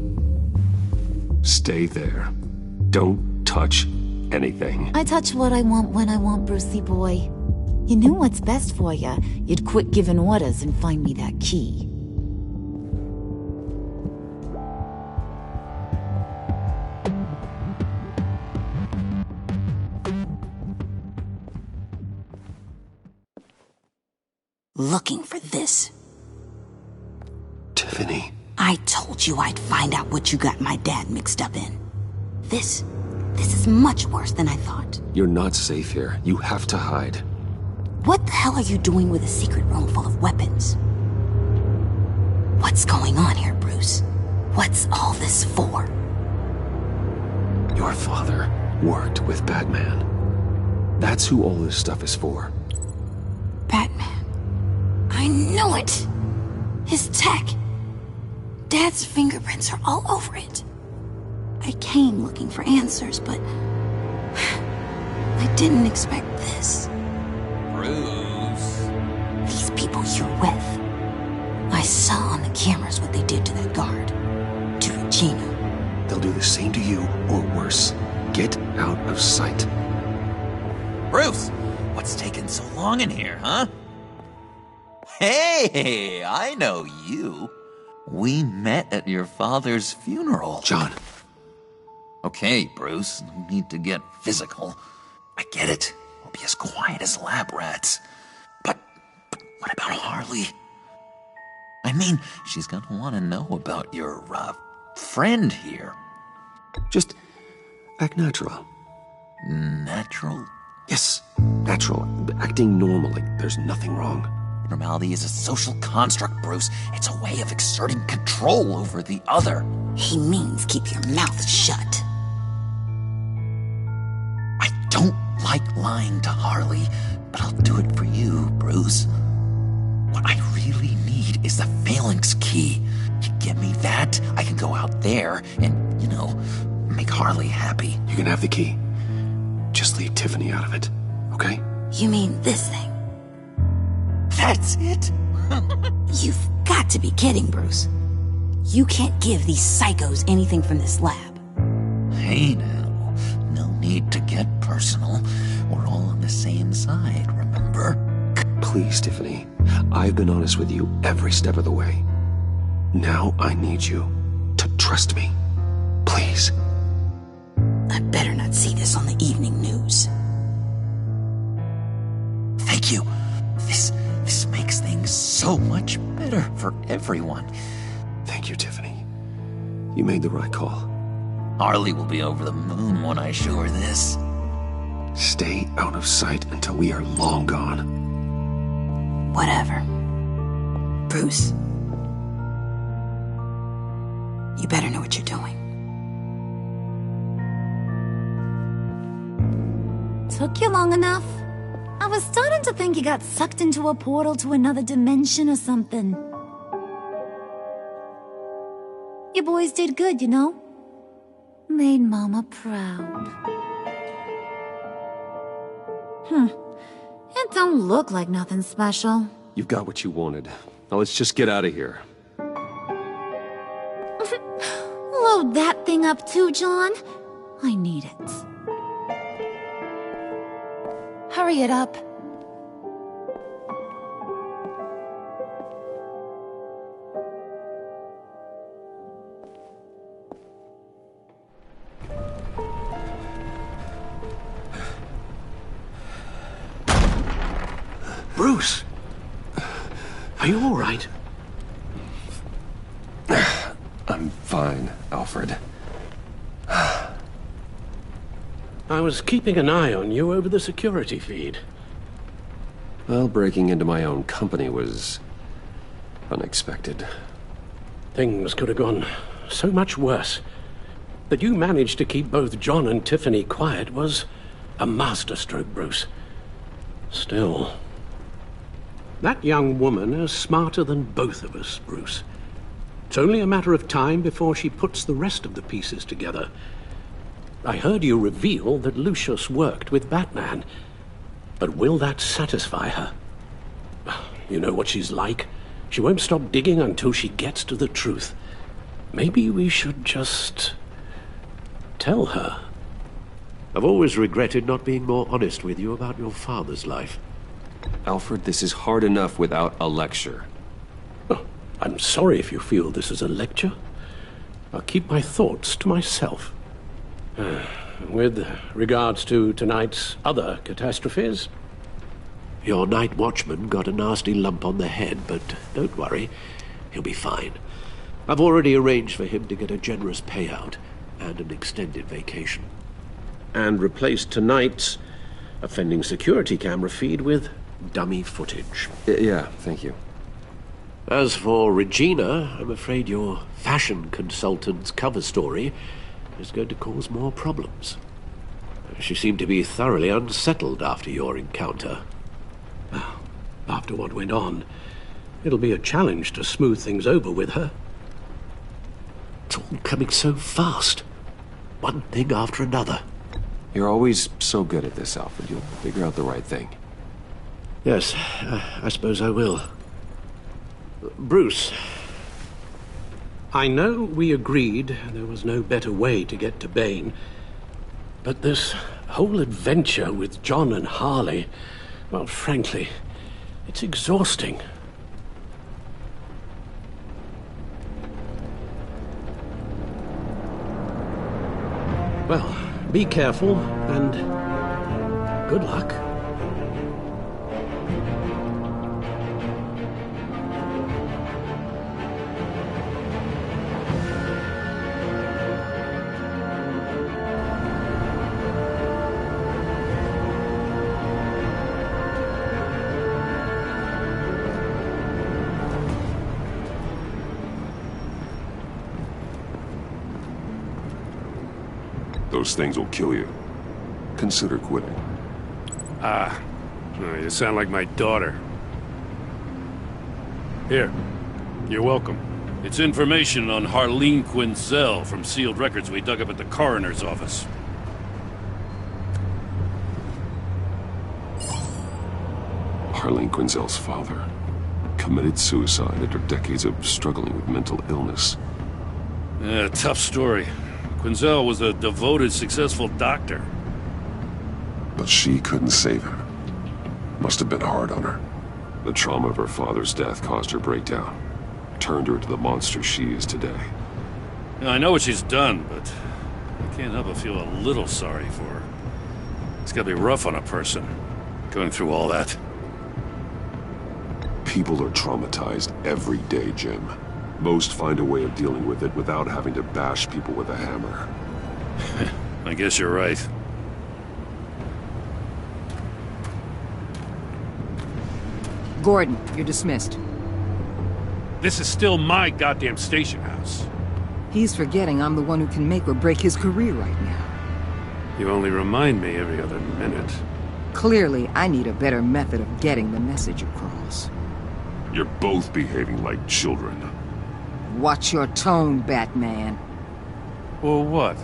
Speaker 1: Stay there. Don't touch anything.
Speaker 14: I touch what I want when I want, Brucey boy. You knew what's best for you. You'd quit giving orders and find me that key.
Speaker 16: Looking for this.
Speaker 1: Tiffany.
Speaker 16: I told you I'd find out what you got my dad mixed up in. This is much worse than I thought.
Speaker 1: You're not safe here. You have to hide.
Speaker 16: What the hell are you doing with a secret room full of weapons? What's going on here, Bruce? What's all this for?
Speaker 1: Your father worked with Batman. That's who all this stuff is for.
Speaker 16: Batman. I knew it! His tech. Dad's fingerprints are all over it. I came looking for answers, but I didn't expect this.
Speaker 11: Bruce.
Speaker 16: These people you're with. I saw on the cameras what they did to that guard. To Regina.
Speaker 1: They'll do the same to you, or worse. Get out of sight.
Speaker 11: Bruce, what's taking so long in here, huh? Hey, I know you. We met at your father's funeral.
Speaker 1: John.
Speaker 11: Okay, Bruce, no need to get physical. I get it. We'll be as quiet as lab rats. But what about Harley? I mean, she's gonna want to know about your, friend here.
Speaker 1: Just act natural.
Speaker 11: Natural?
Speaker 1: Yes, natural. Acting normally. There's nothing wrong.
Speaker 11: Normality is a social construct, Bruce. It's a way of exerting control over the other.
Speaker 16: He means keep your mouth shut.
Speaker 11: I don't like lying to Harley, but I'll do it for you, Bruce. What I really need is the phalanx key. You give me that, I can go out there and, make Harley happy.
Speaker 1: You can have the key. Just leave Tiffany out of it, okay?
Speaker 16: You mean this thing?
Speaker 11: That's it?
Speaker 16: You've got to be kidding, Bruce. You can't give these psychos anything from this lab.
Speaker 11: Hey now, no need to get personal. We're all on the same side, remember?
Speaker 1: Please, Tiffany. I've been honest with you every step of the way. Now I need you to trust me. Please.
Speaker 16: I better not see this on the evening news.
Speaker 11: Thank you. This makes things so much better for everyone.
Speaker 1: Thank you, Tiffany. You made the right call.
Speaker 11: Harley will be over the moon when I show her this.
Speaker 1: Stay out of sight until we are long gone.
Speaker 16: Whatever. Bruce. You better know what you're doing.
Speaker 14: Took you long enough? I was starting to think you got sucked into a portal to another dimension or something. You boys did good, you know? Made Mama proud. It don't look like nothing special.
Speaker 1: You've got what you wanted. Now let's just get out of here.
Speaker 14: Load that thing up too, John. I need it. Hurry it up.
Speaker 10: Bruce! Are you all right?
Speaker 1: I'm fine, Alfred.
Speaker 10: I was keeping an eye on you over the security feed.
Speaker 1: Well, breaking into my own company was unexpected.
Speaker 10: Things could have gone so much worse. That you managed to keep both John and Tiffany quiet was a masterstroke, Bruce. Still, that young woman is smarter than both of us, Bruce. It's only a matter of time before she puts the rest of the pieces together. I heard you reveal that Lucius worked with Batman. But will that satisfy her? You know what she's like. She won't stop digging until she gets to the truth. Maybe we should just tell her.
Speaker 17: I've always regretted not being more honest with you about your father's life.
Speaker 1: Alfred, this is hard enough without a lecture.
Speaker 10: Oh, I'm sorry if you feel this is a lecture. I'll keep my thoughts to myself. With regards to tonight's other catastrophes?
Speaker 17: Your night watchman got a nasty lump on the head, but don't worry, he'll be fine. I've already arranged for him to get a generous payout and an extended vacation.
Speaker 10: And replaced tonight's offending security camera feed with dummy footage.
Speaker 1: Yeah, thank you.
Speaker 17: As for Regina, I'm afraid your fashion consultant's cover story is going to cause more problems. She seemed to be thoroughly unsettled after your encounter.
Speaker 10: Well, after what went on, it'll be a challenge to smooth things over with her.
Speaker 17: It's all coming so fast. One thing after another.
Speaker 1: You're always so good at this, Alfred. You'll figure out the right thing.
Speaker 17: Yes, I suppose I will. Bruce.
Speaker 10: I know we agreed there was no better way to get to Bane, but this whole adventure with John and Harley, well, frankly, it's exhausting. Well, be careful, and good luck.
Speaker 3: Those things will kill you. Consider quitting.
Speaker 4: Ah, you sound like my daughter. Here, you're welcome. It's information on Harleen Quinzel from sealed records we dug up at the coroner's office.
Speaker 3: Harleen Quinzel's father committed suicide after decades of struggling with mental illness.
Speaker 4: Yeah, tough story. Quinzel was a devoted, successful doctor.
Speaker 3: But she couldn't save him. Must have been hard on her. The trauma of her father's death caused her breakdown. Turned her into the monster she is today.
Speaker 4: Now, I know what she's done, but I can't help but feel a little sorry for her. It's gotta be rough on a person, going through all that.
Speaker 3: People are traumatized every day, Jim. Most find a way of dealing with it without having to bash people with a hammer.
Speaker 4: I guess you're right.
Speaker 2: Gordon, you're dismissed.
Speaker 4: This is still my goddamn station house.
Speaker 2: He's forgetting I'm the one who can make or break his career right now.
Speaker 4: You only remind me every other minute.
Speaker 2: Clearly, I need a better method of getting the message across.
Speaker 3: You're both behaving like children.
Speaker 2: Watch your tone, Batman.
Speaker 4: Well, what?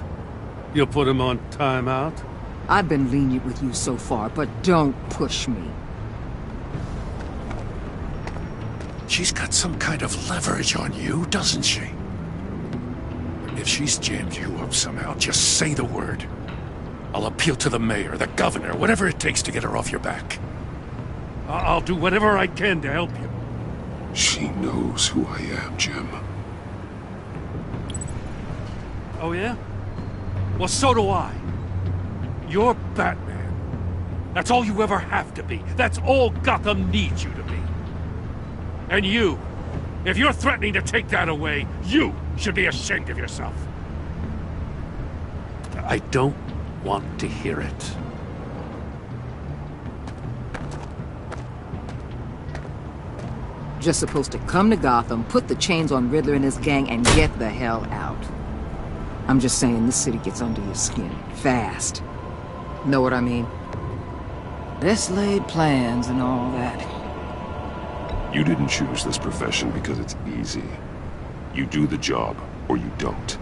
Speaker 4: You'll put him on timeout?
Speaker 2: I've been lenient with you so far, but don't push me.
Speaker 8: She's got some kind of leverage on you, doesn't she?
Speaker 18: If she's jammed you up somehow, just say the word. I'll appeal to the mayor, the governor, whatever it takes to get her off your back.
Speaker 4: I'll do whatever I can to help you.
Speaker 3: She knows who I am, Jim.
Speaker 4: Oh, yeah? Well, so do I. You're Batman. That's all you ever have to be. That's all Gotham needs you to be. And you, if you're threatening to take that away, you should be ashamed of yourself.
Speaker 17: I don't want to hear it.
Speaker 2: Just supposed to come to Gotham, put the chains on Riddler and his gang, and get the hell out. I'm just saying, this city gets under your skin. Fast. Know what I mean? Best laid plans and all that.
Speaker 3: You didn't choose this profession because it's easy. You do the job, or you don't.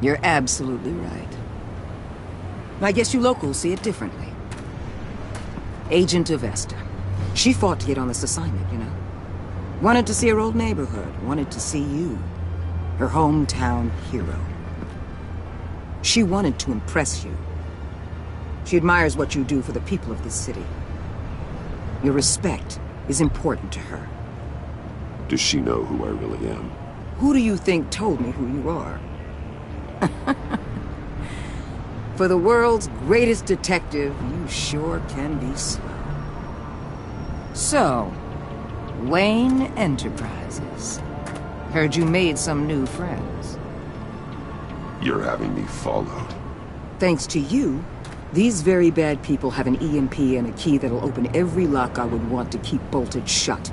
Speaker 2: You're absolutely right. I guess you locals see it differently. Agent Avesta. She fought to get on this assignment, you know. Wanted to see her old neighborhood. Wanted to see you. Her hometown hero. She wanted to impress you. She admires what you do for the people of this city. Your respect is important to her.
Speaker 3: Does she know who I really am?
Speaker 2: Who do you think told me who you are? For the world's greatest detective, you sure can be slow. So, Wayne Enterprises. Heard you made some new friends.
Speaker 3: You're having me followed.
Speaker 2: Thanks to you, these very bad people have an EMP and a key that'll open every lock I would want to keep bolted shut.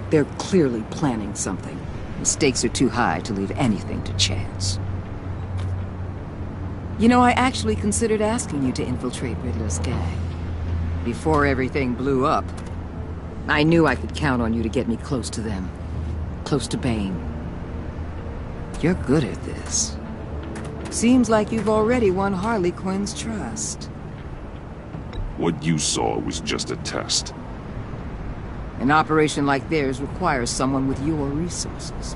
Speaker 2: They're clearly planning something. The stakes are too high to leave anything to chance. You know, I actually considered asking you to infiltrate Riddler's gang. Before everything blew up, I knew I could count on you to get me close to them. Close to Bane. You're good at this. Seems like you've already won Harley Quinn's trust.
Speaker 3: What you saw was just a test.
Speaker 2: An operation like theirs requires someone with your resources.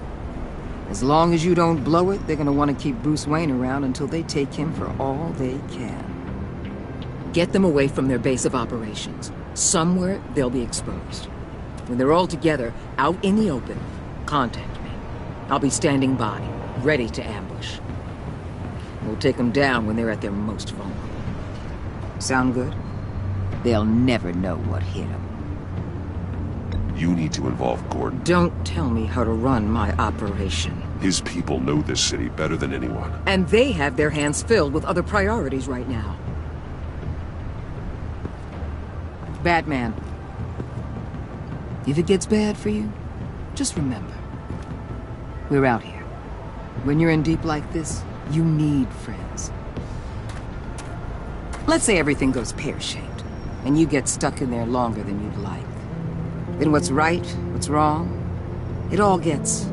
Speaker 2: As long as you don't blow it, they're gonna want to keep Bruce Wayne around until they take him for all they can. Get them away from their base of operations. Somewhere they'll be exposed. When they're all together, out in the open, contact me. I'll be standing by, ready to ambush. We'll take them down when they're at their most vulnerable. Sound good? They'll never know what hit them.
Speaker 3: You need to involve Gordon.
Speaker 2: Don't tell me how to run my operation.
Speaker 3: His people know this city better than anyone.
Speaker 2: And they have their hands filled with other priorities right now. Batman. If it gets bad for you, just remember. We're out here. When you're in deep like this, you need friends. Let's say everything goes pear-shaped, and you get stuck in there longer than you'd like. Then what's right, what's wrong, it all gets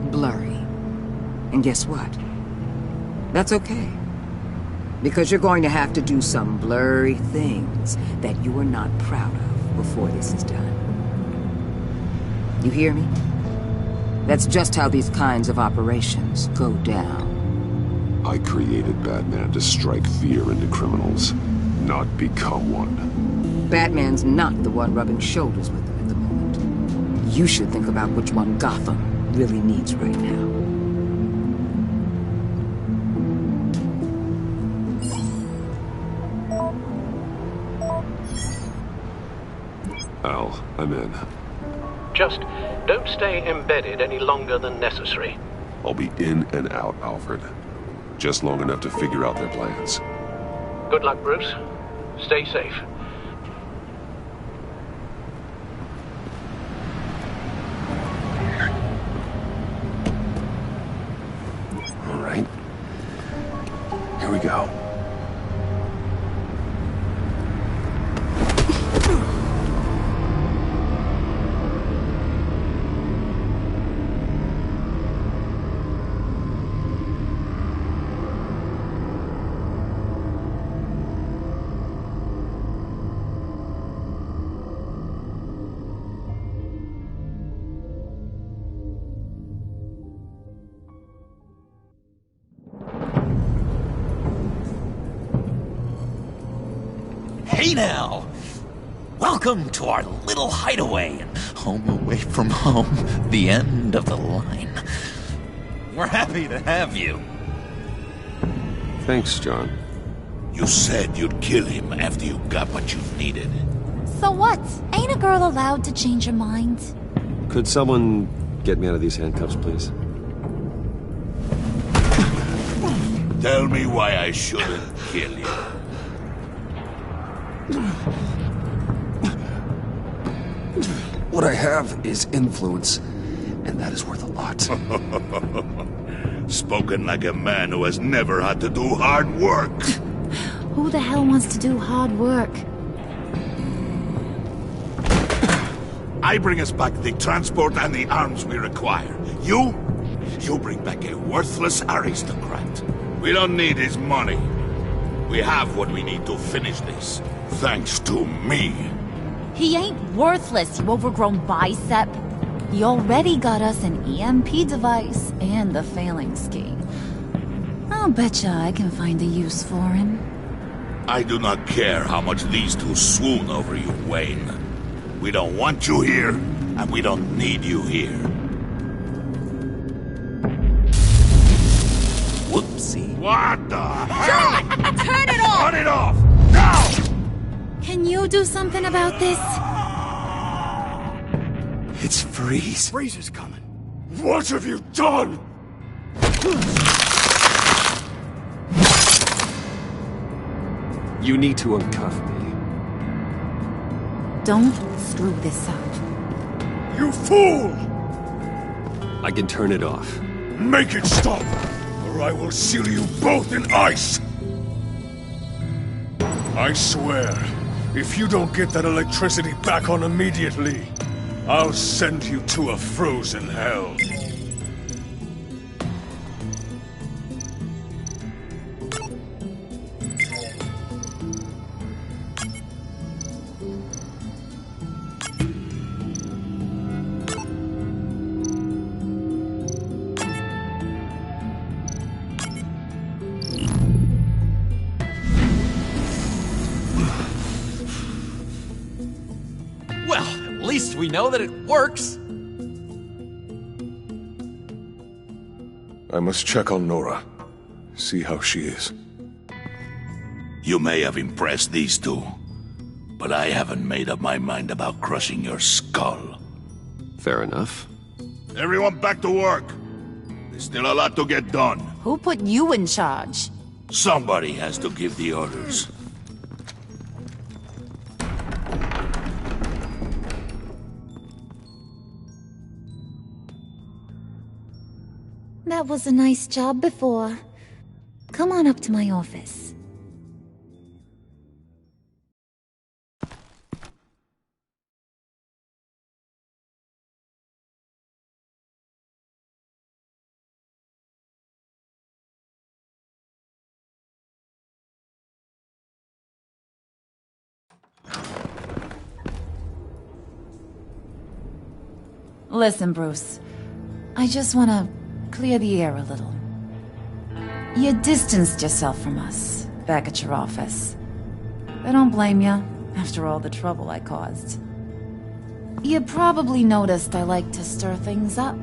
Speaker 2: blurry. And guess what? That's okay. Because you're going to have to do some blurry things that you are not proud of before this is done. You hear me? That's just how these kinds of operations go down.
Speaker 3: I created Batman to strike fear into criminals, not become one.
Speaker 2: Batman's not the one rubbing shoulders with them at the moment. You should think about which one Gotham really needs right now.
Speaker 3: Al, I'm in.
Speaker 17: Just don't stay embedded any longer than necessary.
Speaker 3: I'll be in and out, Alfred. Just long enough to figure out their plans.
Speaker 17: Good luck, Bruce. Stay safe.
Speaker 3: All right. Here we go.
Speaker 11: Hey now! Welcome to our little hideaway and home away from home, the end of the line. We're happy to have you.
Speaker 1: Thanks, John.
Speaker 8: You said you'd kill him after you got what you needed.
Speaker 14: So what? Ain't a girl allowed to change her mind?
Speaker 1: Could someone get me out of these handcuffs, please?
Speaker 8: Tell me why I shouldn't kill you.
Speaker 1: What I have is influence, and that is worth a lot.
Speaker 8: Spoken like a man who has never had to do hard work.
Speaker 14: Who the hell wants to do hard work?
Speaker 8: I bring us back the transport and the arms we require. You bring back a worthless aristocrat. We don't need his money. We have what we need to finish this, thanks to me.
Speaker 14: He ain't worthless, you overgrown bicep. He already got us an EMP device and the failing scheme. I'll betcha I can find a use for him.
Speaker 8: I do not care how much these two swoon over you, Wayne. We don't want you here, and we don't need you here.
Speaker 11: Whoopsie.
Speaker 8: What the hell?
Speaker 16: John! Turn it off!
Speaker 8: Turn it off! Now!
Speaker 14: Can you do something about this?
Speaker 11: It's Freeze.
Speaker 9: Freeze is coming.
Speaker 8: What have you done?
Speaker 1: You need to uncuff me.
Speaker 14: Don't screw this up.
Speaker 8: You fool!
Speaker 1: I can turn it off.
Speaker 8: Make it stop, or I will seal you both in ice!
Speaker 18: I swear, if you don't get that electricity back on immediately, I'll send you to a frozen hell.
Speaker 11: Well, at least we know that it works.
Speaker 18: I must check on Nora. See how she is.
Speaker 8: You may have impressed these two, but I haven't made up my mind about crushing your skull.
Speaker 1: Fair enough.
Speaker 8: Everyone back to work. There's still a lot to get done.
Speaker 14: Who put you in charge?
Speaker 8: Somebody has to give the orders.
Speaker 14: That was a nice job before. Come on up to my office. Listen, Bruce. I just want to clear the air a little. You distanced yourself from us, back at your office. I don't blame you, after all the trouble I caused. You probably noticed I like to stir things up.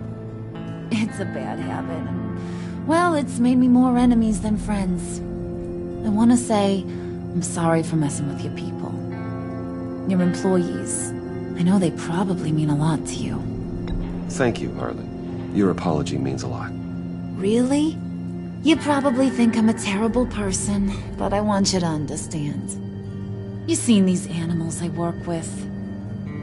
Speaker 14: It's a bad habit, and, well, it's made me more enemies than friends. I want to say I'm sorry for messing with your people. Your employees. I know they probably mean a lot to you.
Speaker 1: Thank you, Harlan. Your apology means a lot.
Speaker 14: Really? You probably think I'm a terrible person, but I want you to understand. You've seen these animals I work with.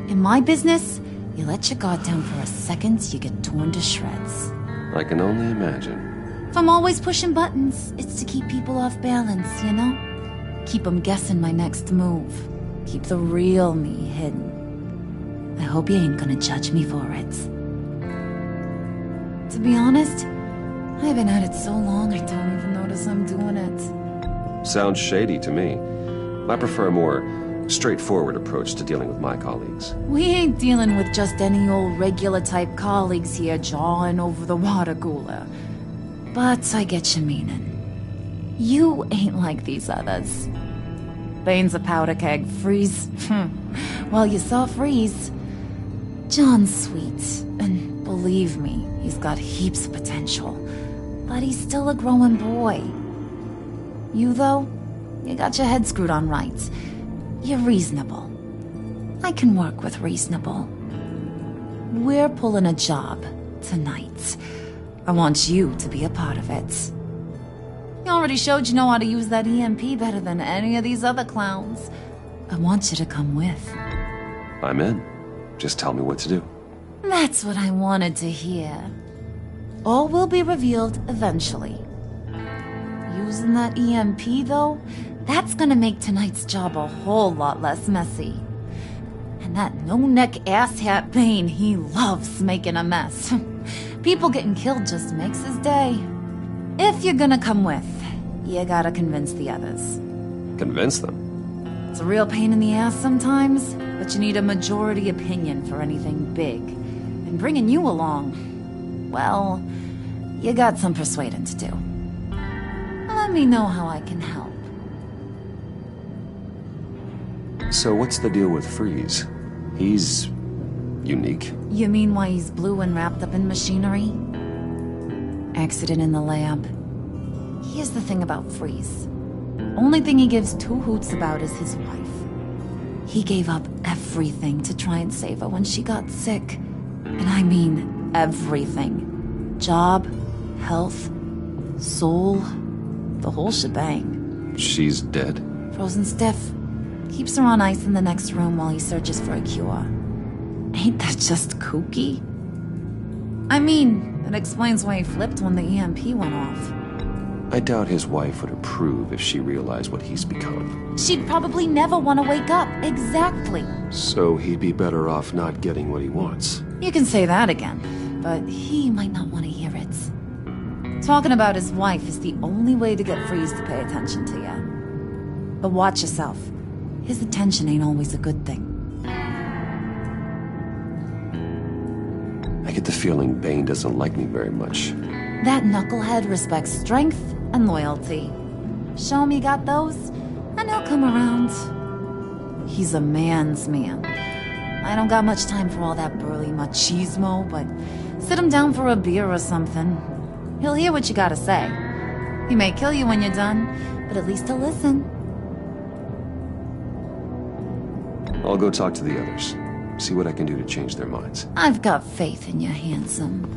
Speaker 14: In my business, you let your guard down for a second, you get torn to shreds.
Speaker 1: I can only imagine.
Speaker 14: If I'm always pushing buttons, it's to keep people off balance, you know? Keep them guessing my next move. Keep the real me hidden. I hope you ain't gonna judge me for it. To be honest, I've been at it so long I don't even notice I'm doing it.
Speaker 1: Sounds shady to me. I prefer a more straightforward approach to dealing with my colleagues.
Speaker 14: We ain't dealing with just any old regular type colleagues here jawing over the water cooler. But I get your meaning. You ain't like these others. Bane's a powder keg. Freeze. Well, you saw Freeze. John's sweet, and believe me, he's got heaps of potential. But he's still a growing boy. You, though, you got your head screwed on right. You're reasonable. I can work with reasonable. We're pulling a job tonight. I want you to be a part of it. You already showed you know how to use that EMP better than any of these other clowns. I want you to come with.
Speaker 1: I'm in. Just tell me what to do.
Speaker 14: That's what I wanted to hear. All will be revealed eventually. Using that EMP, though, that's gonna make tonight's job a whole lot less messy. And that no-neck asshat Bane, he loves making a mess. People getting killed just makes his day. If you're gonna come with, you gotta convince the others.
Speaker 1: Convince them?
Speaker 14: It's a real pain in the ass sometimes, but you need a majority opinion for anything big. And bringing you along, well, you got some persuading to do. Let me know how I can help.
Speaker 1: So what's the deal with Freeze? He's unique.
Speaker 14: You mean why he's blue and wrapped up in machinery? Accident in the lab. Here's the thing about Freeze. Only thing he gives two hoots about is his wife. He gave up everything to try and save her when she got sick. And I mean everything. Job, health, soul, the whole shebang.
Speaker 1: She's dead?
Speaker 14: Frozen stiff. Keeps her on ice in the next room while he searches for a cure. Ain't that just kooky? I mean, it explains why he flipped when the EMP went off.
Speaker 1: I doubt his wife would approve if she realized what he's become.
Speaker 14: She'd probably never want to wake up. Exactly.
Speaker 1: So he'd be better off not getting what he wants.
Speaker 14: You can say that again, but he might not want to hear it. Talking about his wife is the only way to get Freeze to pay attention to you. But watch yourself. His attention ain't always a good thing.
Speaker 1: I get the feeling Bane doesn't like me very much.
Speaker 14: That knucklehead respects strength and loyalty. Show him you got those, and he'll come around. He's a man's man. I don't got much time for all that burly machismo, but sit him down for a beer or something. He'll hear what you gotta say. He may kill you when you're done, but at least he'll listen.
Speaker 1: I'll go talk to the others. See what I can do to change their minds.
Speaker 14: I've got faith in you, handsome.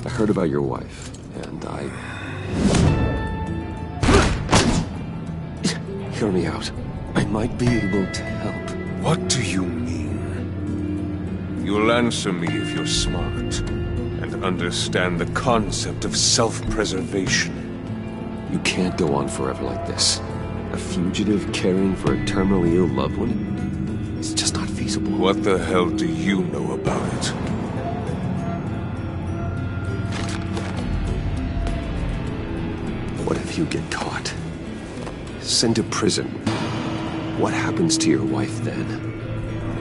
Speaker 1: I heard about your wife, and Hear me out. I might be able to help.
Speaker 18: What do you mean? You'll answer me if you're smart, and understand the concept of self-preservation.
Speaker 1: You can't go on forever like this. A fugitive caring for a terminally ill loved one? It's just not feasible.
Speaker 18: What the hell do you know about it?
Speaker 1: What if you get caught? Sent to prison. What happens to your wife then?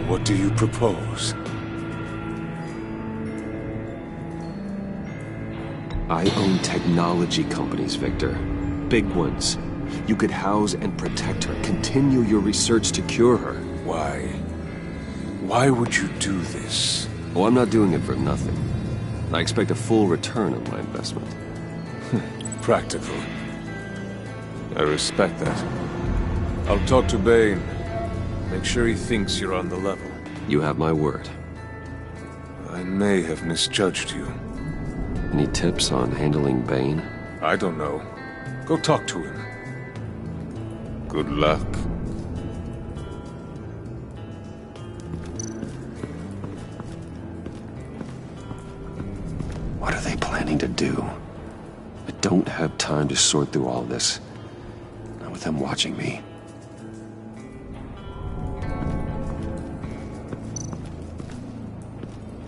Speaker 18: What do you propose?
Speaker 1: I own technology companies, Victor. Big ones. You could house and protect her, continue your research to cure her.
Speaker 18: Why? Why would you do this?
Speaker 1: Oh, I'm not doing it for nothing. I expect a full return on my investment.
Speaker 18: Practical. I respect that. I'll talk to Bane. Make sure he thinks you're on the level.
Speaker 1: You have my word.
Speaker 18: I may have misjudged you.
Speaker 1: Any tips on handling Bane?
Speaker 18: I don't know. Go talk to him. Good luck.
Speaker 1: What are they planning to do? I don't have time to sort through all this. Not with them watching me.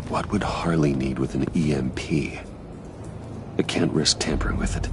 Speaker 1: What would Harley need with an EMP? I can't risk tampering with it.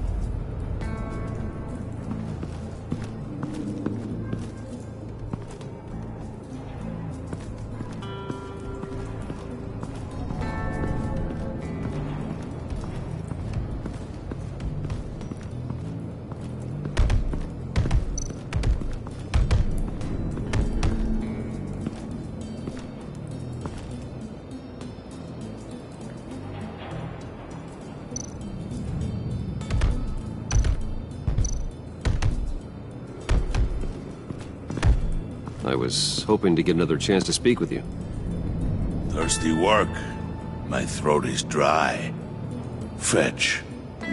Speaker 1: I was hoping to get another chance to speak with you.
Speaker 8: Thirsty work. My throat is dry. Fetch,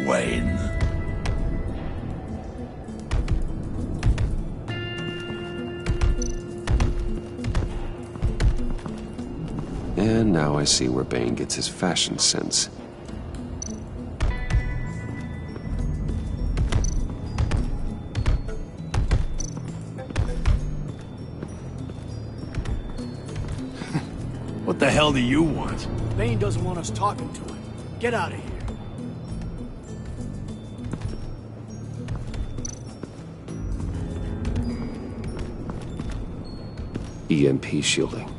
Speaker 8: Wayne.
Speaker 1: And now I see where Bane gets his fashion sense.
Speaker 5: What the hell do you want?
Speaker 7: Bane doesn't want us talking to him. Get out of here.
Speaker 1: EMP shielding.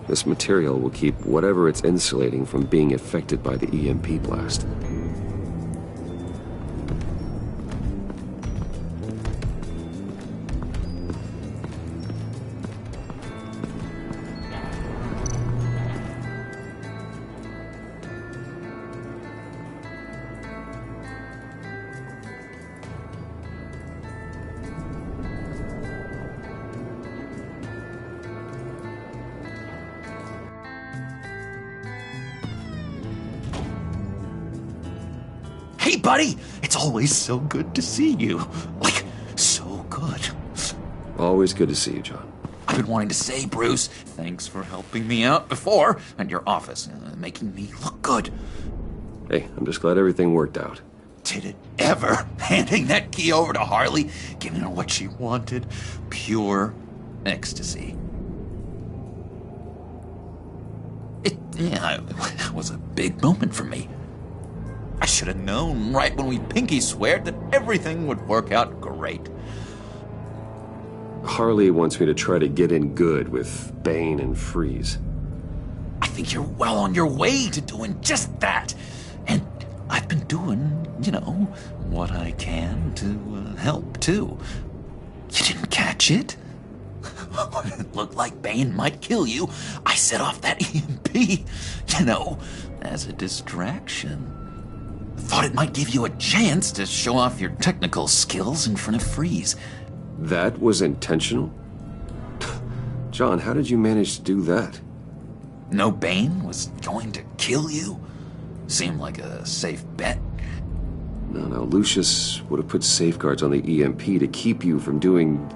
Speaker 1: This material will keep whatever it's insulating from being affected by the EMP blast.
Speaker 11: Hey, buddy! It's always so good to see you. Like, so good.
Speaker 1: Always good to see you, John.
Speaker 11: I've been wanting to say, Bruce, thanks for helping me out before, and your office, making me look good.
Speaker 1: Hey, I'm just glad everything worked out.
Speaker 11: Did it ever? Handing that key over to Harley, giving her what she wanted. Pure ecstasy. It was a big moment for me. I should have known right when we pinky sweared that everything would work out great.
Speaker 1: Harley wants me to try to get in good with Bane and Freeze.
Speaker 11: I think you're well on your way to doing just that. And I've been doing, what I can to help, too. You didn't catch it? When it looked like Bane might kill you, I set off that EMP, as a distraction. Thought it might give you a chance to show off your technical skills in front of Freeze.
Speaker 1: That was intentional? John, how did you manage to do that?
Speaker 11: No Bane was going to kill you? Seemed like a safe bet.
Speaker 1: No, Lucius would have put safeguards on the EMP to keep you from doing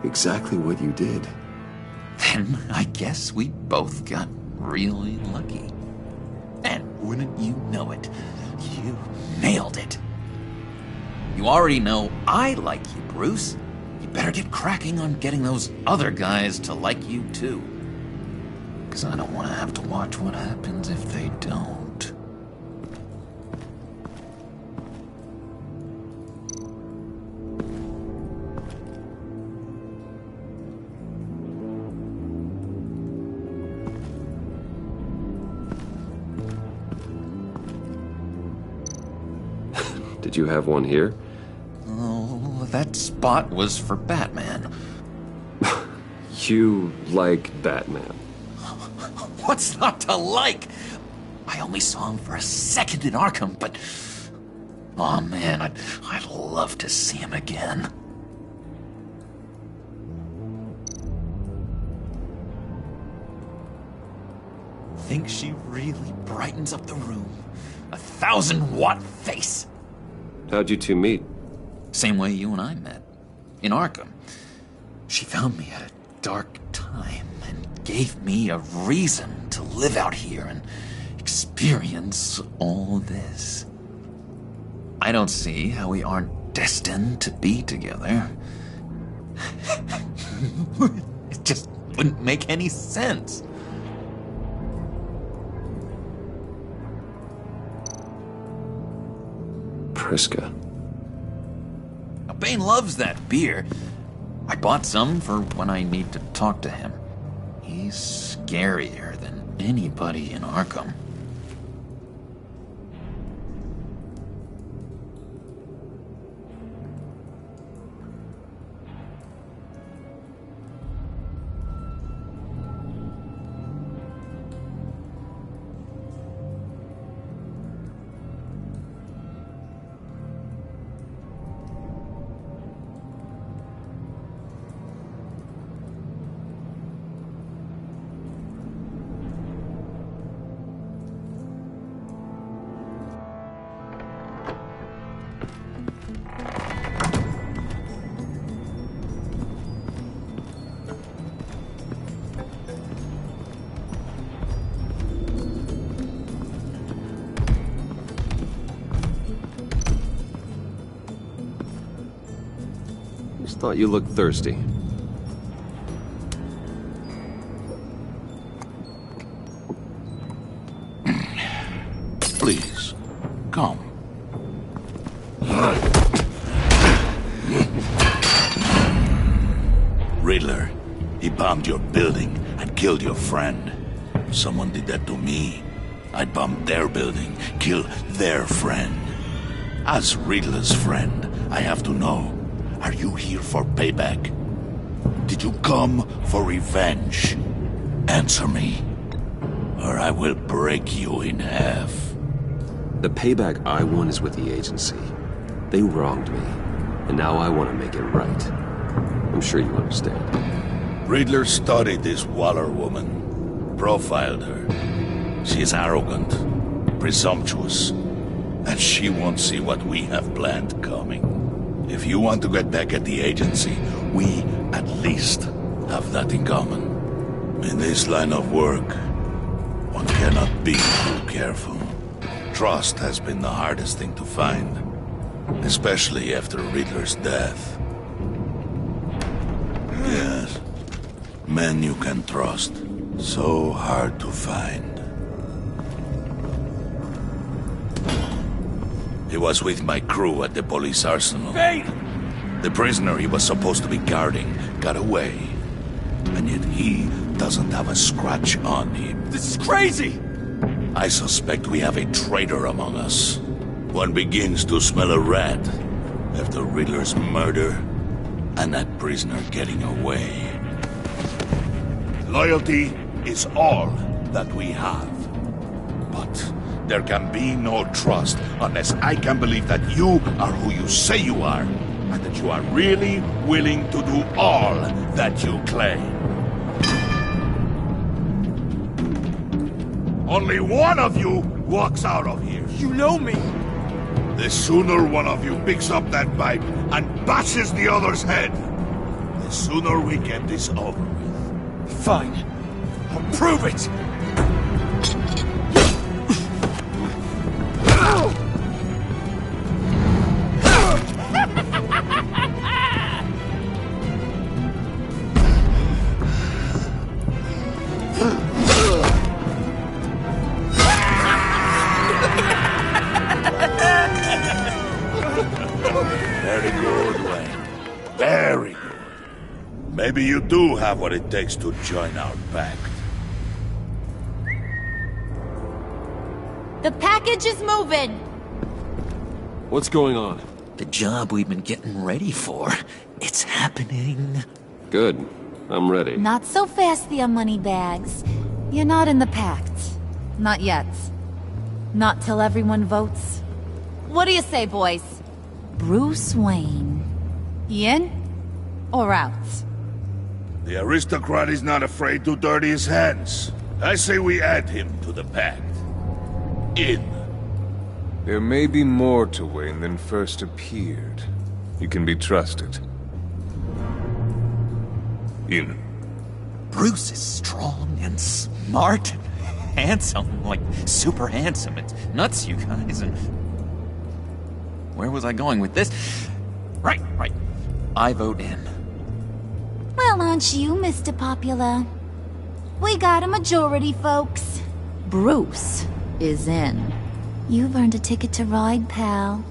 Speaker 1: exactly what you did.
Speaker 11: Then I guess we both got really lucky. And wouldn't you know it, you nailed it. You already know I like you, Bruce. You better get cracking on getting those other guys to like you, too. Because I don't want to have to watch what happens if they don't.
Speaker 1: Did you have one here?
Speaker 11: Oh, that spot was for Batman.
Speaker 1: You like Batman?
Speaker 11: What's not to like? I only saw him for a second in Arkham, but... oh man, I'd love to see him again. Think she really brightens up the room? 1,000-watt face!
Speaker 1: How'd you two meet?
Speaker 11: Same way you and I met. In Arkham. She found me at a dark time and gave me a reason to live out here and experience all this. I don't see how we aren't destined to be together. It just wouldn't make any sense.
Speaker 1: Priska.
Speaker 11: Now, Bane loves that beer. I bought some for when I need to talk to him. He's scarier than anybody in Arkham.
Speaker 1: Thought you looked thirsty.
Speaker 8: Please, come. Riddler, he bombed your building and killed your friend. If someone did that to me, I'd bomb their building, kill their friend. As Riddler's friend, I have to know. Are you here for payback? Did you come for revenge? Answer me, or I will break you in half.
Speaker 1: The payback I want is with the agency. They wronged me, and now I want to make it right. I'm sure you understand.
Speaker 8: Riddler studied this Waller woman, profiled her. She is arrogant, presumptuous, and she won't see what we have planned coming. If you want to get back at the agency, we at least have that in common. In this line of work, one cannot be too careful. Trust has been the hardest thing to find, especially after Riddler's death. Yes, men you can trust, so hard to find. He was with my crew at the police arsenal.
Speaker 5: Hey!
Speaker 8: The prisoner he was supposed to be guarding got away. And yet he doesn't have a scratch on him.
Speaker 5: This is crazy!
Speaker 8: I suspect we have a traitor among us. One begins to smell a rat after Riddler's murder and that prisoner getting away. Loyalty is all that we have. But there can be no trust unless I can believe that you are who you say you are, and that you are really willing to do all that you claim. Only one of you walks out of here.
Speaker 5: You know me!
Speaker 8: The sooner one of you picks up that pipe and bashes the other's head, the sooner we get this over with.
Speaker 5: Fine. I'll prove it!
Speaker 8: Very good, Wayne. Very good. Maybe you do have what it takes to join our pact.
Speaker 14: The package is moving!
Speaker 1: What's going on?
Speaker 11: The job we've been getting ready for. It's happening.
Speaker 1: Good. I'm ready.
Speaker 14: Not so fast there, Moneybags. You're not in the Pact. Not yet. Not till everyone votes. What do you say, boys? Bruce Wayne. In or out?
Speaker 8: The aristocrat is not afraid to dirty his hands. I say we add him to the Pact. In.
Speaker 18: There may be more to Wayne than first appeared. You can be trusted. In.
Speaker 11: Bruce is strong and smart and handsome, like super handsome. It's nuts, you guys. And where was I going with this? Right. I vote in.
Speaker 14: Well, aren't you, Mr. Popular? We got a majority, folks. Bruce is in. You've earned a ticket to ride, pal.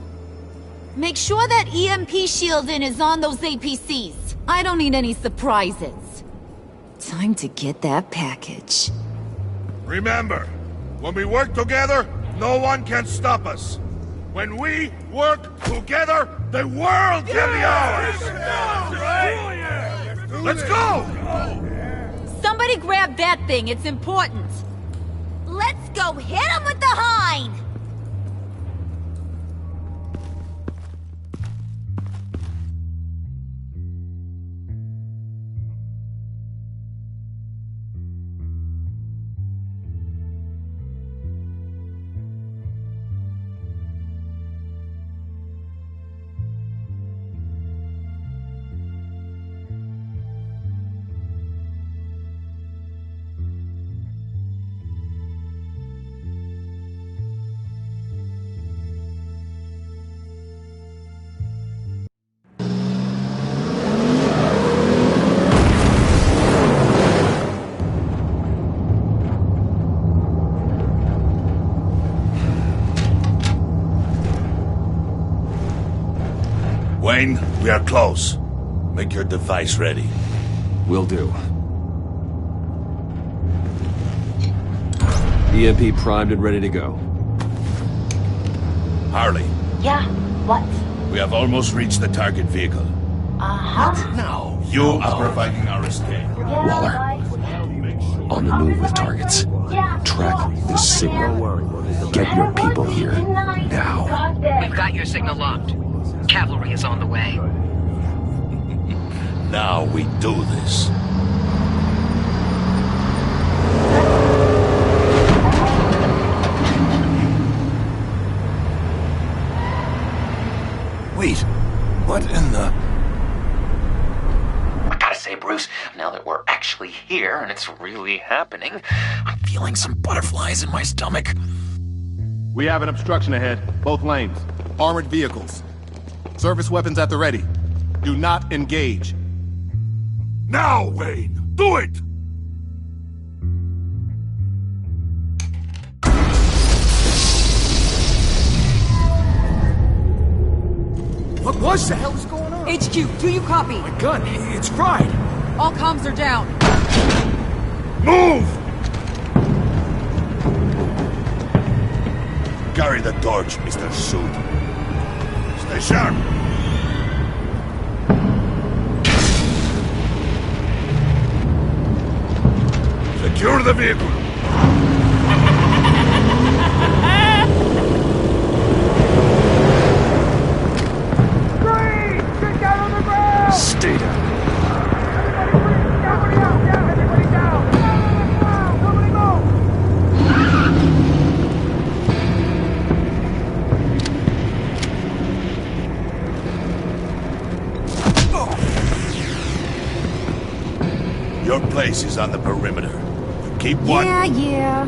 Speaker 14: Make sure that EMP shielding is on those APCs. I don't need any surprises. Time to get that package.
Speaker 8: Remember, when we work together, no one can stop us. When we work together, the world can be ours! Let's go!
Speaker 14: Somebody grab that thing, it's important. Let's go hit him with the hind!
Speaker 8: Wayne, we are close. Make your device ready.
Speaker 1: Will do. EMP primed and ready to go.
Speaker 8: Harley.
Speaker 19: Yeah, what?
Speaker 8: We have almost reached the target vehicle.
Speaker 19: Uh-huh.
Speaker 8: Now, you are providing our escape.
Speaker 1: Waller. On the move with targets. Track this signal. Get your people here. Now.
Speaker 2: We've got your signal locked. Cavalry is on the way.
Speaker 8: Now we do this.
Speaker 11: Wait, what in the... I gotta say, Bruce, now that we're actually here and it's really happening, I'm feeling some butterflies in my stomach.
Speaker 20: We have an obstruction ahead, both lanes. Armored vehicles. Service weapons at the ready. Do not engage.
Speaker 8: Now, Wayne! Do it!
Speaker 9: What was that? What the hell is going on?
Speaker 2: HQ, do you copy?
Speaker 9: My gun, it's fried.
Speaker 2: All comms are down.
Speaker 8: Move! Carry the torch, Mr. Suit. Stay sharp! Secure the vehicle!
Speaker 5: Get down on the ground!
Speaker 1: Stay down.
Speaker 5: Everybody down! Everybody down! Somebody move!
Speaker 8: Your place is on the perimeter. Keep one.
Speaker 14: Yeah.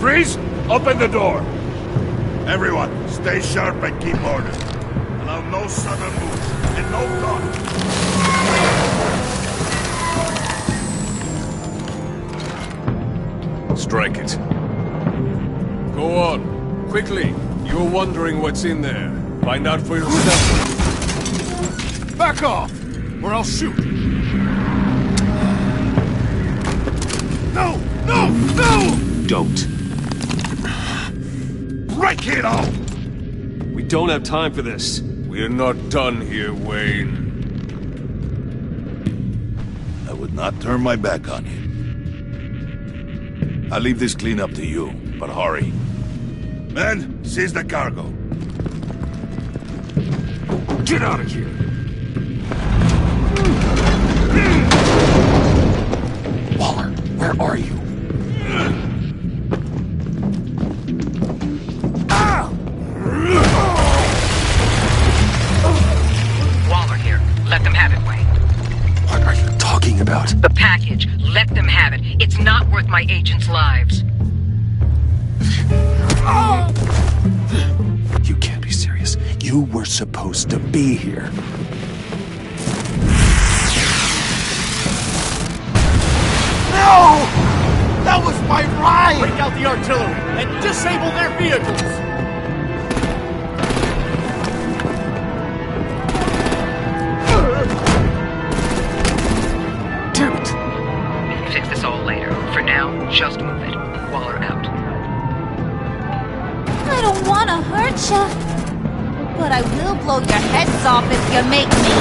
Speaker 8: Freeze! Open the door! Everyone, stay sharp and keep order. Allow no sudden moves and no talk.
Speaker 18: Strike it.
Speaker 20: Go on. Quickly. You're wondering what's in there. Find out for yourself. Back off! Or I'll shoot.
Speaker 8: No! No! No!
Speaker 1: Don't.
Speaker 8: Break it off!
Speaker 1: We don't have time for this.
Speaker 18: We We're not done here, Wayne.
Speaker 8: I would not turn my back on you. I'll leave this cleanup to you, but hurry. Men, seize the cargo.
Speaker 1: Get out of here! Waller, where are you?
Speaker 2: Waller here. Let them have it, Wayne.
Speaker 1: What are you talking about?
Speaker 2: The package. Let them have it. It's not worth my agents' lives.
Speaker 1: You can't be serious. You were supposed to be here.
Speaker 5: No! That was my ride! Break out the artillery and disable their vehicles!
Speaker 2: Damn it! We can fix this all later. For now, just move it. Waller out.
Speaker 14: I don't want to hurt you, but I will blow your heads off if you make me.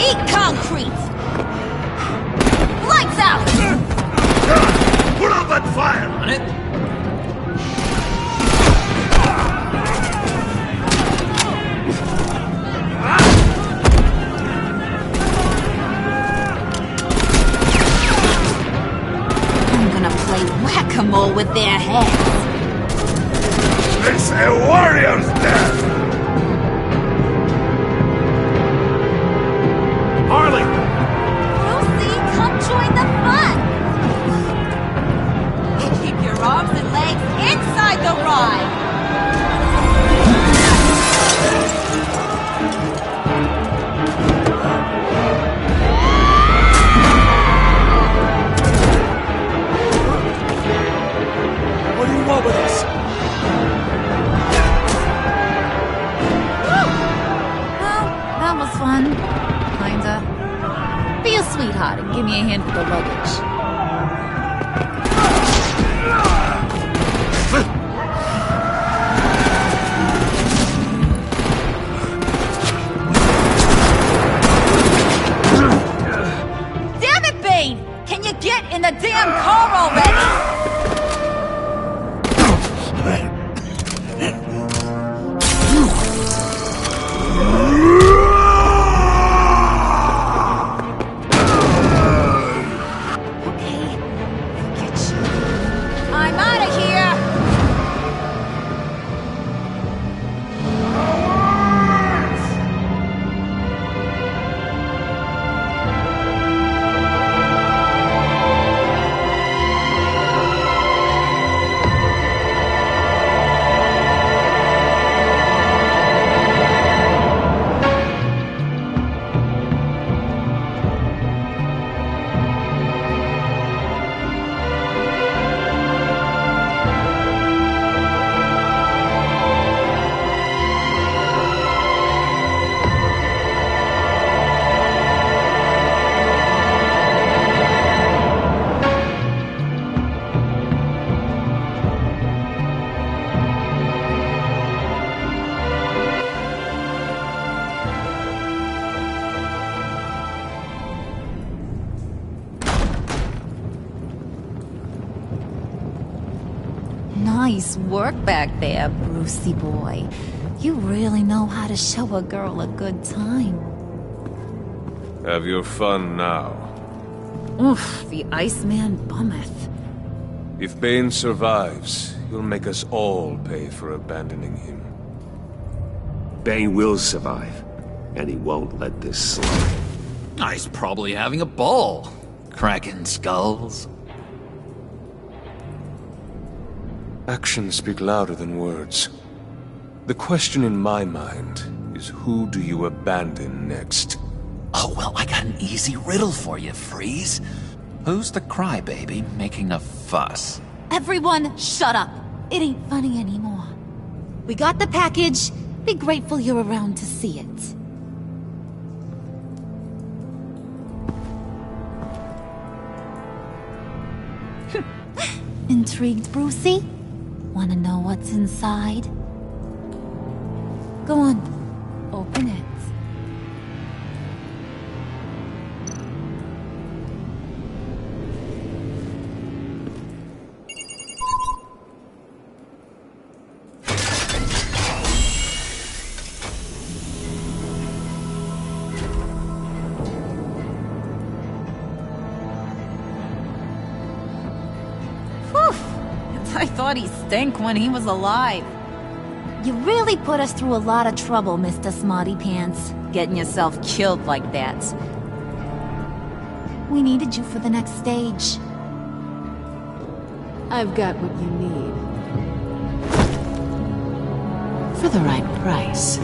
Speaker 14: Eat concrete! Lights out!
Speaker 8: Put up that fire!
Speaker 11: On it?
Speaker 14: I'm gonna play whack-a-mole with their heads.
Speaker 8: It's a warrior's death!
Speaker 5: Harley!
Speaker 14: Lucy, come join the fun! Keep your arms and legs inside the ride!
Speaker 5: What do you want with us?
Speaker 14: That was fun. Kinda. Be a sweetheart and give me a hand with the luggage. Damn it, Bane! Can you get in the damn car already? I'm out of here! Nice work back there, Brucey boy. You really know how to show a girl a good time.
Speaker 18: Have your fun now.
Speaker 14: Oof, the Iceman bummeth.
Speaker 18: If Bane survives, he'll make us all pay for abandoning him.
Speaker 1: Bane will survive, and he won't let this slide.
Speaker 11: He's probably having a ball. Cracking skulls.
Speaker 18: Actions speak louder than words. The question in my mind is, who do you abandon next?
Speaker 11: Oh, well, I got an easy riddle for you, Freeze. Who's the crybaby making a fuss?
Speaker 14: Everyone, shut up. It ain't funny anymore. We got the package. Be grateful you're around to see it. Intrigued, Brucey? Wanna know what's inside? Go on. Open
Speaker 21: I thought he stank when he was alive.
Speaker 14: You really put us through a lot of trouble, Mr. Smarty Pants.
Speaker 21: Getting yourself killed like that.
Speaker 14: We needed you for the next stage.
Speaker 22: I've got what you need. For the right price.